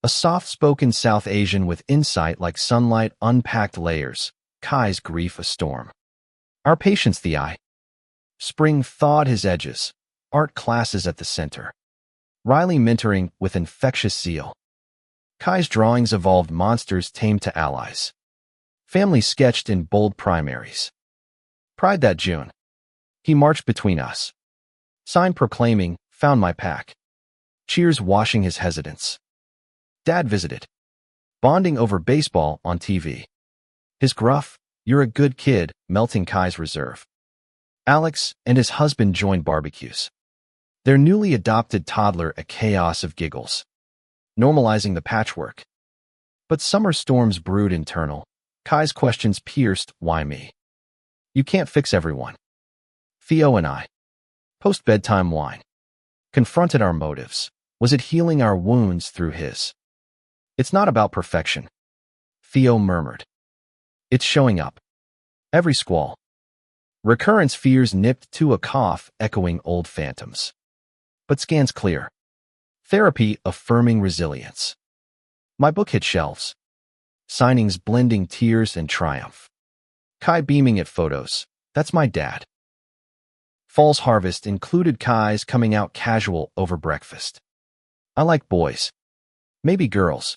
A soft-spoken South Asian with insight like sunlight unpacked layers. Kai's grief a storm. Our patience the eye. Spring thawed his edges. Art classes at the center. Riley mentoring with infectious zeal. Kai's drawings evolved monsters tamed to allies. Family sketched in bold primaries. Pride that June. He marched between us. Sign proclaiming, found my pack. Cheers washing his hesitance. Dad visited. Bonding over baseball on TV. His gruff, you're a good kid, melting Kai's reserve. Alex and his husband joined barbecues. Their newly adopted toddler a chaos of giggles. Normalizing the patchwork. But summer storms brewed internal. Kai's questions pierced, why me? You can't fix everyone. Theo and I. Post-bedtime wine. Confronted our motives. Was it healing our wounds through his? It's not about perfection. Theo murmured. It's showing up. Every squall. Recurrence fears nipped to a cough, echoing old phantoms. But scans clear. Therapy affirming resilience. My book hit shelves. Signings blending tears and triumph. Kai beaming at photos. That's my dad. Fall's harvest included Kai's coming out casual over breakfast. I like boys. Maybe girls.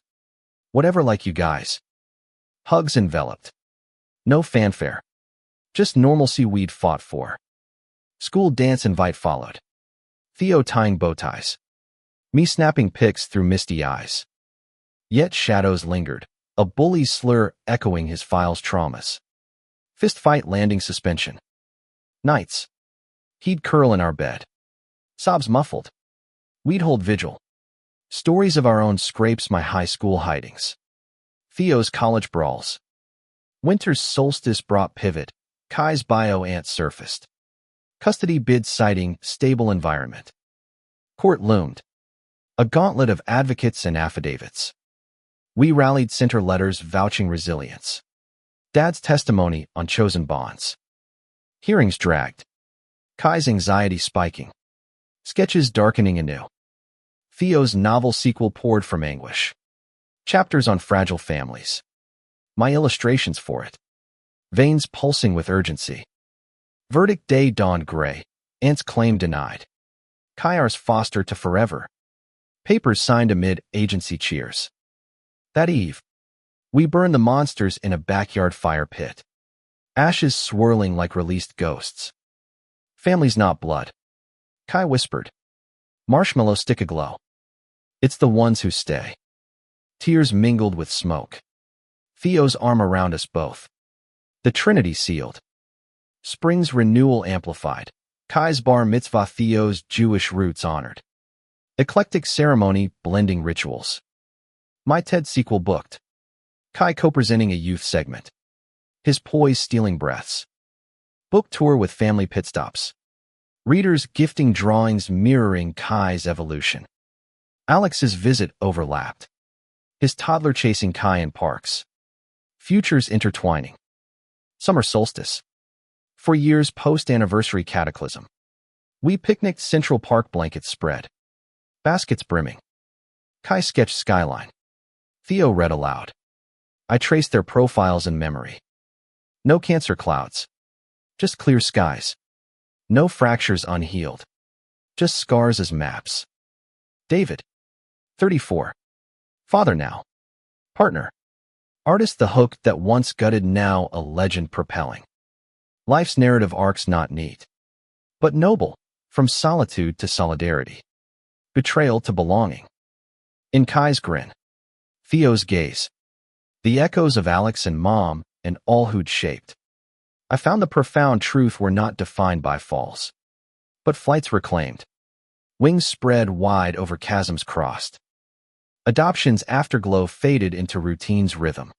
Whatever like you guys. Hugs enveloped. No fanfare. Just normalcy we'd fought for. School dance invite followed. Theo tying bow ties. Me snapping pics through misty eyes. Yet shadows lingered, a bully's slur echoing his file's traumas. Fist fight landing suspension. Nights. He'd curl in our bed. Sobs muffled. We'd hold vigil. Stories of our own scrapes my high school hidings. Theo's college brawls. Winter's solstice brought pivot. Kai's bio ant surfaced. Custody bid citing stable environment. Court loomed. A gauntlet of advocates and affidavits. We rallied center letters vouching resilience. Dad's testimony on chosen bonds. Hearings dragged. Kai's anxiety spiking. Sketches darkening anew. Theo's novel sequel poured from anguish. Chapters on fragile families. My illustrations for it. Veins pulsing with urgency. Verdict day dawned gray. Aunt's claim denied. Kai's foster to forever. Papers signed amid agency cheers. That eve, we burned the monsters in a backyard fire pit. Ashes swirling like released ghosts. Family's not blood. Kai whispered. Marshmallow stick aglow. It's the ones who stay. Tears mingled with smoke. Theo's arm around us both. The Trinity sealed. Spring's renewal amplified. Kai's bar mitzvah, Theo's Jewish roots honored. Eclectic ceremony blending rituals. My TED sequel booked. Kai co-presenting a youth segment. His poise stealing breaths. Book tour with family pit stops. Readers gifting drawings mirroring Kai's evolution. Alex's visit overlapped. His toddler chasing Kai in parks. Futures intertwining. Summer solstice. For years post-anniversary cataclysm. We picnicked Central Park blankets spread. Baskets brimming. Kai sketched skyline. Theo read aloud. I traced their profiles in memory. No cancer clouds. Just clear skies. No fractures unhealed. Just scars as maps. David. 34. Father now. Partner. Artist the hook that once gutted, now a legend propelling. Life's narrative arcs not neat. But noble, from solitude to solidarity. Betrayal to belonging. In Kai's grin. Theo's gaze. The echoes of Alex and Mom and all who'd shaped. I found the profound truth we're not defined by falls. But flights reclaimed. Wings spread wide over chasms crossed. Adoption's afterglow faded into routine's rhythm.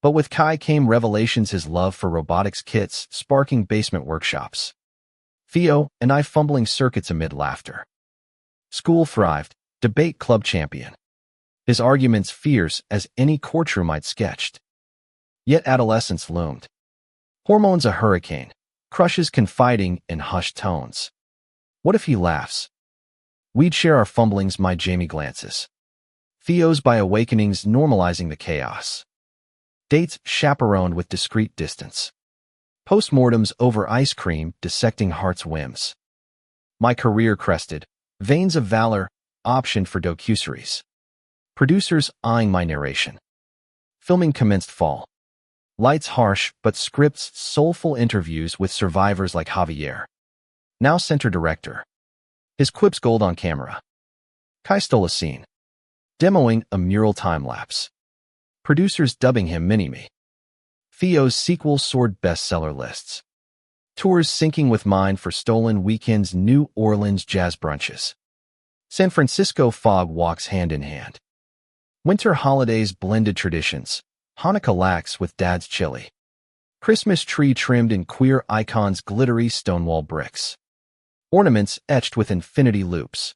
But with Kai came revelations, his love for robotics kits, sparking basement workshops. Theo and I fumbling circuits amid laughter. School thrived, debate club champion. His arguments fierce as any courtroom I'd sketched. Yet adolescence loomed. Hormones a hurricane, crushes confiding in hushed tones. What if he laughs? We'd share our fumblings, my Jamie glances. Theo's by awakenings normalizing the chaos. Dates chaperoned with discreet distance. Postmortems over ice cream dissecting heart's whims. My career crested, veins of valor optioned for docuseries. Producers eyeing my narration. Filming commenced fall. Lights harsh, but scripts soulful interviews with survivors like Javier. Now center director. His quips gold on camera. Kai stole a scene. Demoing a mural time-lapse. Producers dubbing him Mini-Me. Theo's sequel soared bestseller lists. Tours syncing with mine for Stolen Weekend's New Orleans jazz brunches. San Francisco fog walks hand in hand. Winter holidays blended traditions. Hanukkah lax with Dad's chili. Christmas tree trimmed in queer icons, glittery Stonewall bricks. Ornaments etched with infinity loops.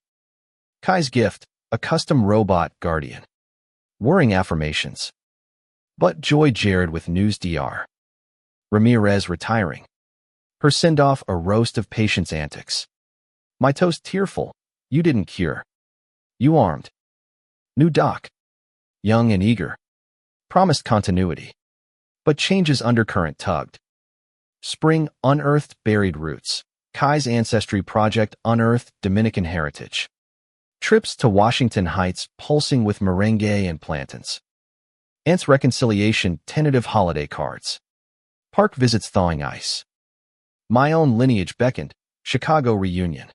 Kai's gift, a custom robot guardian. Whirring affirmations. But Joy Jared with News DR. Ramirez retiring. Her send-off a roast of patience antics. My toast tearful. You didn't cure. You armed. New doc. Young and eager. Promised continuity. But change's undercurrent tugged. Spring unearthed buried roots. Kai's Ancestry Project unearthed Dominican heritage. Trips to Washington Heights pulsing with merengue and plantains. Aunt's reconciliation tentative holiday cards. Park visits thawing ice. My own lineage beckoned. Chicago reunion.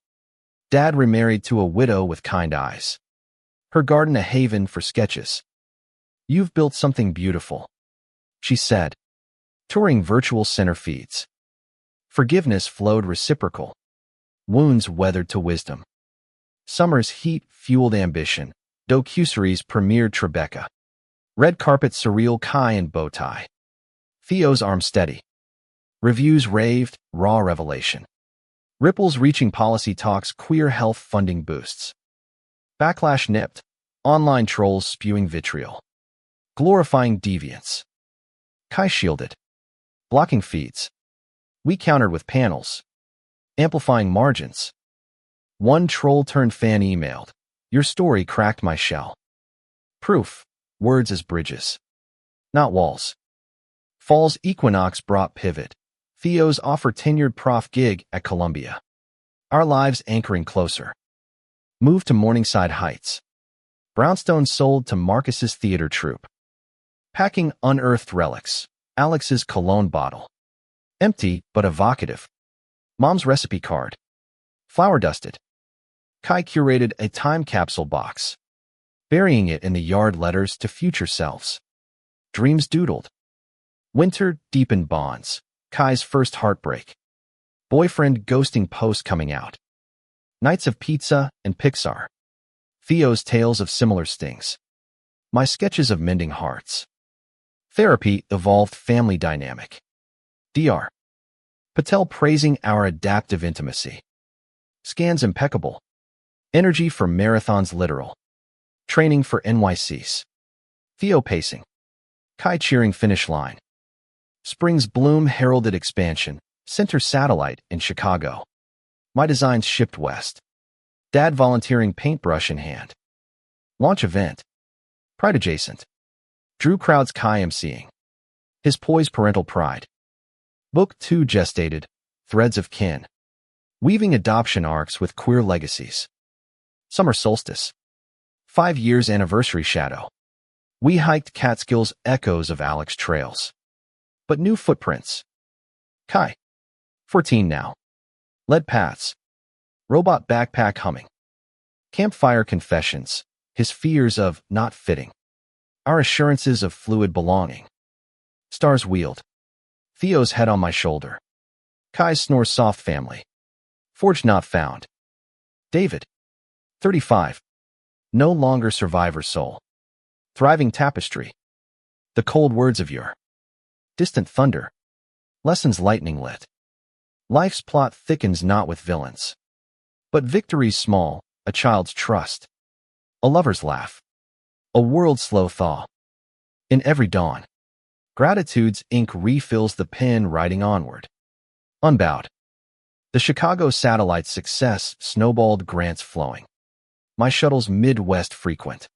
Dad remarried to a widow with kind eyes. Her garden a haven for sketches. You've built something beautiful, she said, touring virtual center feeds. Forgiveness flowed reciprocal. Wounds weathered to wisdom. Summer's heat fueled ambition. Docuseries premiered Tribeca. Red carpet surreal Kai and bow tie. Theo's arm steady. Reviews raved, raw revelation. Ripples reaching policy talks queer health funding boosts. Backlash nipped. Online trolls spewing vitriol. Glorifying deviance. Kai shielded. Blocking feeds. We countered with panels. Amplifying margins. One troll-turned-fan emailed, "Your story cracked my shell." Proof. Words as bridges. Not walls. Fall's equinox brought pivot. Theo's offer tenured prof gig at Columbia. Our lives anchoring closer. Moved to Morningside Heights. Brownstone sold to Marcus's theater troupe. Packing unearthed relics. Alex's cologne bottle. Empty, but evocative. Mom's recipe card. Flower dusted. Kai curated a time capsule box, burying it in the yard letters to future selves. Dreams doodled. Winter deepened bonds. Kai's first heartbreak. Boyfriend ghosting post coming out. Nights of Pizza and Pixar. Theo's tales of similar stings. My sketches of mending hearts. Therapy evolved family dynamic. Dr. Patel praising our adaptive intimacy. Scans impeccable. Energy for marathons literal. Training for NYCs. Theo pacing. Kai cheering finish line. Spring's bloom heralded expansion. Center satellite in Chicago. My designs shipped west. Dad volunteering paintbrush in hand. Launch event. Pride adjacent. Drew crowds Kai emceeing. His poised parental pride. Book 2 gestated. Threads of kin. Weaving adoption arcs with queer legacies. Summer solstice. 5 years anniversary shadow. We hiked Catskills echoes of Alex trails. But new footprints. Kai. 14 now. Lead paths. Robot backpack humming. Campfire confessions. His fears of not fitting. Our assurances of fluid belonging. Stars wheeled. Theo's head on my shoulder. Kai's snore soft family. Forged not found. David. 35. No longer survivor soul. Thriving tapestry. The cold words of your. Distant thunder. Lessons lightning lit. Life's plot thickens not with villains. But victories small, a child's trust. A lover's laugh. A world's slow thaw. In every dawn. Gratitude's ink refills the pen writing onward. Unbowed. The Chicago satellite's success snowballed grants flowing. My shuttle's Midwest frequent.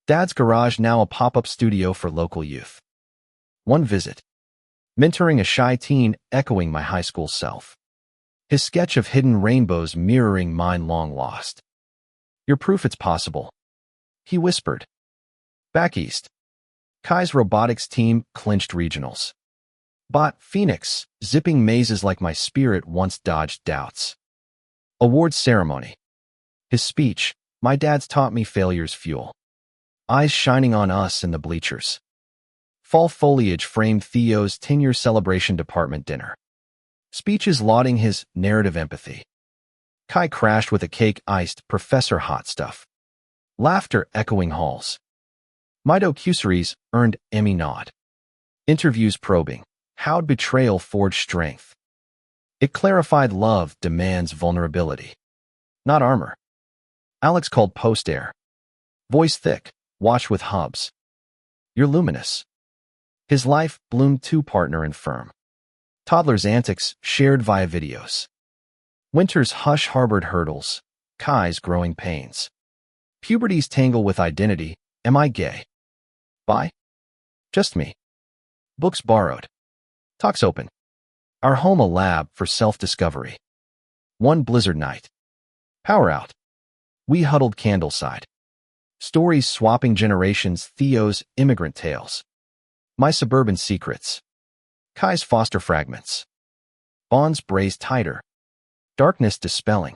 Dad's garage now a pop-up studio for local youth. One visit. Mentoring a shy teen echoing my high school self. His sketch of hidden rainbows mirroring mine long lost. You're proof it's possible. He whispered. Back east. Kai's robotics team clinched regionals. Bot Phoenix, zipping mazes like my spirit once dodged doubts. Awards ceremony. His speech, my dad's taught me failure's fuel. Eyes shining on us in the bleachers. Fall foliage framed Theo's 10-year celebration department dinner. Speeches lauding his narrative empathy. Kai crashed with a cake iced Professor Hot Stuff. Laughter echoing halls. My docuseries earned Emmy nod. Interviews probing. How'd betrayal forge strength? It clarified love demands vulnerability. Not armor. Alex called post-air. Voice thick, watch with hubs. You're luminous. His life bloomed two-partner and firm. Toddlers' antics shared via videos. Winter's hush-harbored hurdles. Kai's growing pains. Puberty's tangle with identity. Am I gay? Bi? Just me. Books borrowed. Talks open. Our home a lab for self-discovery. One blizzard night. Power out. We huddled candleside. Stories swapping generations. Theo's immigrant tales. My suburban secrets. Kai's foster fragments. Bonds braced tighter. Darkness dispelling.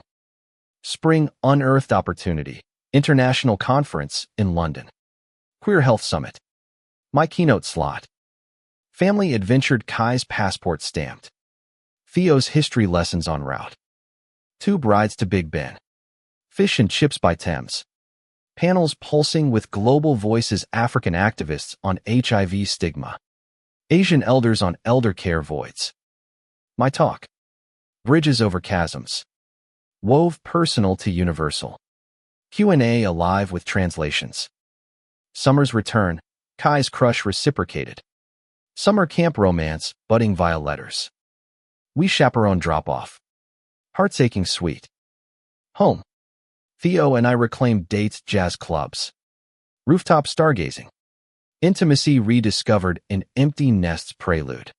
Spring unearthed opportunity. International conference in London. Queer Health Summit. My keynote slot. Family adventured. Kai's passport stamped. Theo's history lessons en route. Tube rides to Big Ben. Fish and chips by Thames. Panels pulsing with global voices. African activists on HIV stigma. Asian elders on elder care voids. My talk. Bridges over chasms. Wove personal to universal. Q&A alive with translations. Summer's return. Kai's crush reciprocated. Summer camp romance, budding via letters. We chaperone drop-off. Hearts aching sweet. Home. Theo and I reclaim dates. Jazz clubs. Rooftop stargazing. Intimacy rediscovered in empty nests. Prelude.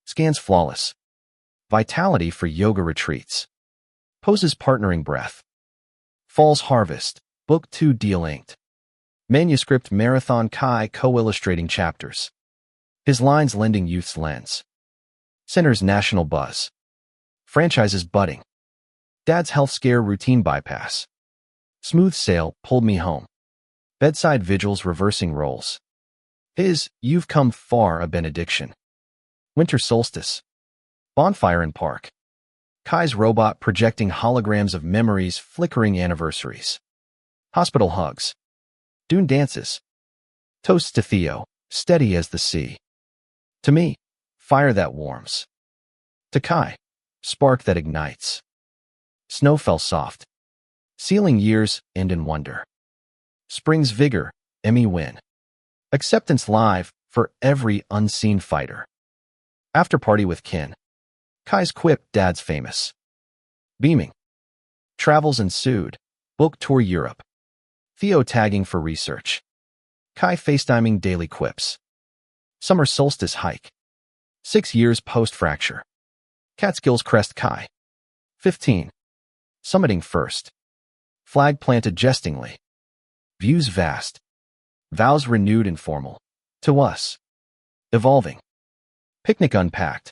Scans flawless. Vitality for yoga retreats. Poses partnering breath. Fall's harvest. Book 2 deal inked. Manuscript marathon. Kai co-illustrating chapters. His lines lending youth's lens. Center's national buzz. Franchises budding. Dad's health scare. Routine bypass. Smooth sail pulled me home. Bedside vigils reversing roles. His you've come far a benediction. Winter solstice. Bonfire in park. Kai's robot projecting holograms of memories. Flickering anniversaries. Hospital hugs. Dune dances. Toasts to Theo, steady as the sea. To me, fire that warms. To Kai, spark that ignites. Snow fell soft. Sealing years end in wonder. Spring's vigor, Emmy win. Acceptance live for every unseen fighter. After party with kin. Kai's quip. Dad's famous. Beaming. Travels ensued. Book tour Europe. Theo tagging for research. Kai FaceTiming daily quips. Summer solstice hike. 6 years post-fracture. Catskills crest. Kai. 15. Summiting first. Flag planted jestingly. Views vast. Vows renewed informal. To us. Evolving. Picnic unpacked.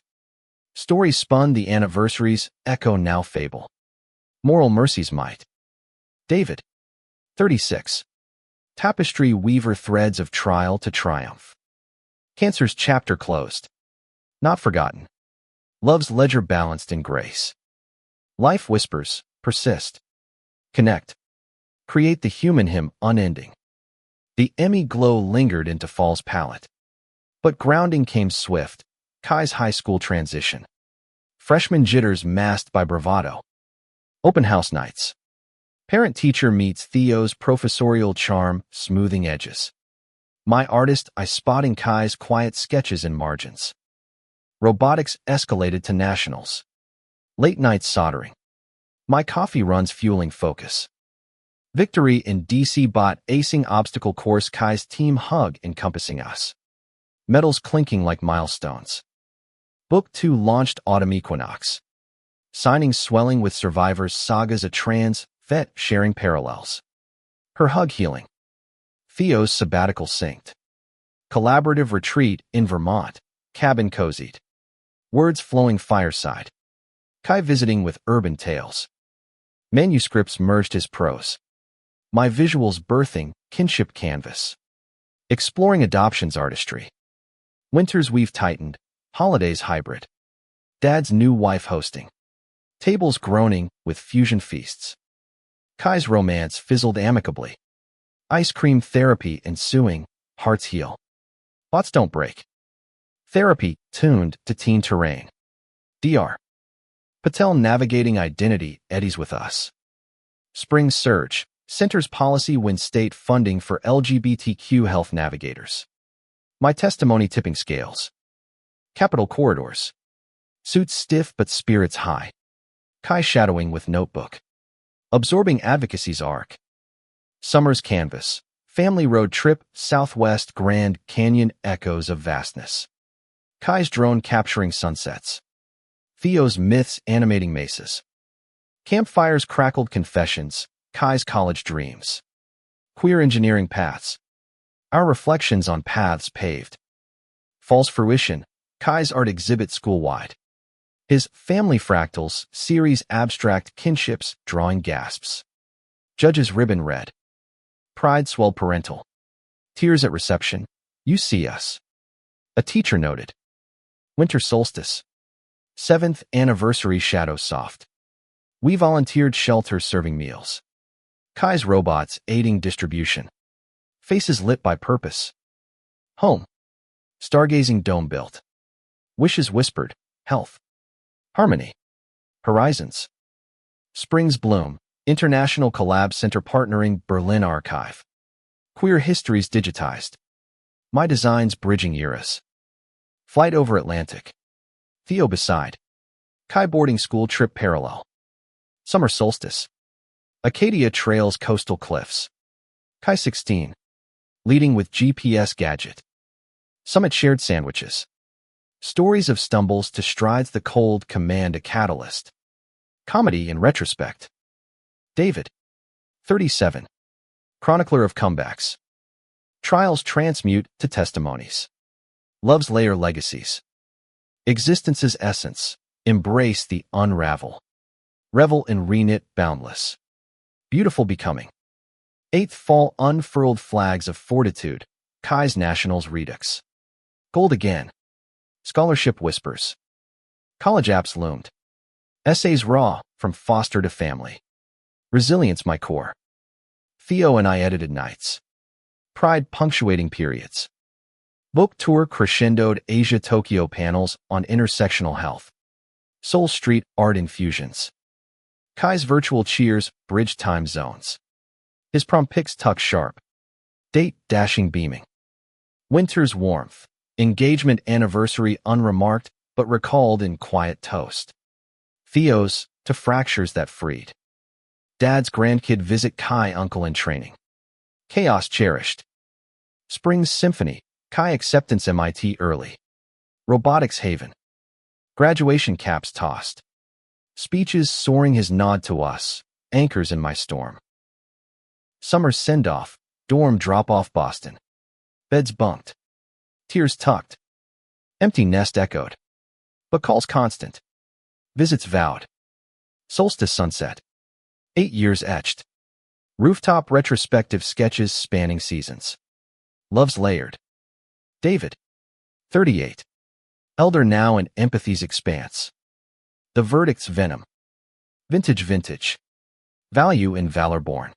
Stories spun. The anniversaries echo now fable. Moral mercies might. David. 36. Tapestry weaver threads of trial to triumph. Cancer's chapter closed. Not forgotten. Love's ledger balanced in grace. Life whispers, persist. Connect. Create the human hymn unending. The Emmy glow lingered into fall's palette. But grounding came swift. Kai's high school transition. Freshman jitters masked by bravado. Open house nights. Parent-teacher meets Theo's professorial charm, smoothing edges. My artist I spotting Kai's quiet sketches in margins. Robotics escalated to nationals. Late night soldering. My coffee runs fueling focus. Victory in DC bot acing obstacle course. Kai's team hug encompassing us. Medals clinking like milestones. Book 2 launched autumn equinox. Signings swelling with survivors. Sagas a trans vet sharing parallels. Her hug healing. Theo's sabbatical synced. Collaborative retreat in Vermont. Cabin cozied. Words flowing fireside. Kai visiting with urban tales. Manuscripts merged his prose. My visuals birthing kinship canvas. Exploring adoptions artistry. Winters weave tightened. Holidays hybrid. Dad's new wife hosting. Tables groaning with fusion feasts. Kai's romance fizzled amicably. Ice cream therapy ensuing. Hearts heal. Bots don't break. Therapy tuned to teen terrain. Dr. Patel navigating identity eddies with us. Spring surge. Centers policy wins state funding for LGBTQ health navigators. My testimony tipping scales. Capital corridors. Suits stiff but spirits high. Kai shadowing with notebook. Absorbing advocacy's arc. Summer's canvas. Family road trip, Southwest Grand Canyon echoes of vastness. Kai's drone capturing sunsets. Theo's myths animating mesas. Campfires crackled confessions, Kai's college dreams. Queer engineering paths. Our reflections on paths paved. False fruition, Kai's art exhibit school-wide. His Family Fractals series abstract kinships drawing gasps. Judge's ribbon red. Pride swelled parental. Tears at reception. You see us. A teacher noted. Winter solstice. 7th anniversary shadow soft. We volunteered shelter serving meals. Kai's robots aiding distribution. Faces lit by purpose. Home. Stargazing dome built. Wishes whispered. Health. Harmony. Horizons. Springs bloom. International Collab Center partnering Berlin Archive. Queer histories digitized. My designs bridging eras. Flight over Atlantic. Theo beside. Kai boarding school trip parallel. Summer solstice. Acadia trails coastal cliffs. Kai 16. Leading with GPS gadget. Summit shared sandwiches. Stories of stumbles to strides the cold command a catalyst. Comedy in retrospect. David. 37. Chronicler of comebacks. Trials transmute to testimonies. Love's layer legacies. Existence's essence. Embrace the unravel. Revel in reknit boundless. Beautiful becoming. 8th fall unfurled flags of fortitude. Kai's Nationals redux. Gold again. Scholarship whispers. College apps loomed. Essays raw, from foster to family. Resilience my core. Theo and I edited nights. Pride punctuating periods. Book tour crescendoed Asia-Tokyo panels on intersectional health. Soul Street art infusions. Kai's virtual cheers bridge time zones. His prom pics tuck sharp. Date dashing beaming. Winter's warmth. Engagement anniversary unremarked but recalled in quiet toast. Theo's to fractures that freed. Dad's grandkid visit Kai uncle in training. Chaos cherished. Spring's symphony. Kai acceptance MIT early. Robotics haven. Graduation caps tossed. Speeches soaring his nod to us. Anchors in my storm. Summer send-off. Dorm drop-off Boston. Beds bunked. Tears tucked. Empty nest echoed. But calls constant. Visits vowed. Solstice sunset. 8 years etched. Rooftop retrospective sketches spanning seasons. Love's layered. David. 38. Elder now in empathy's expanse. The verdict's venom. Vintage. Value in valor born.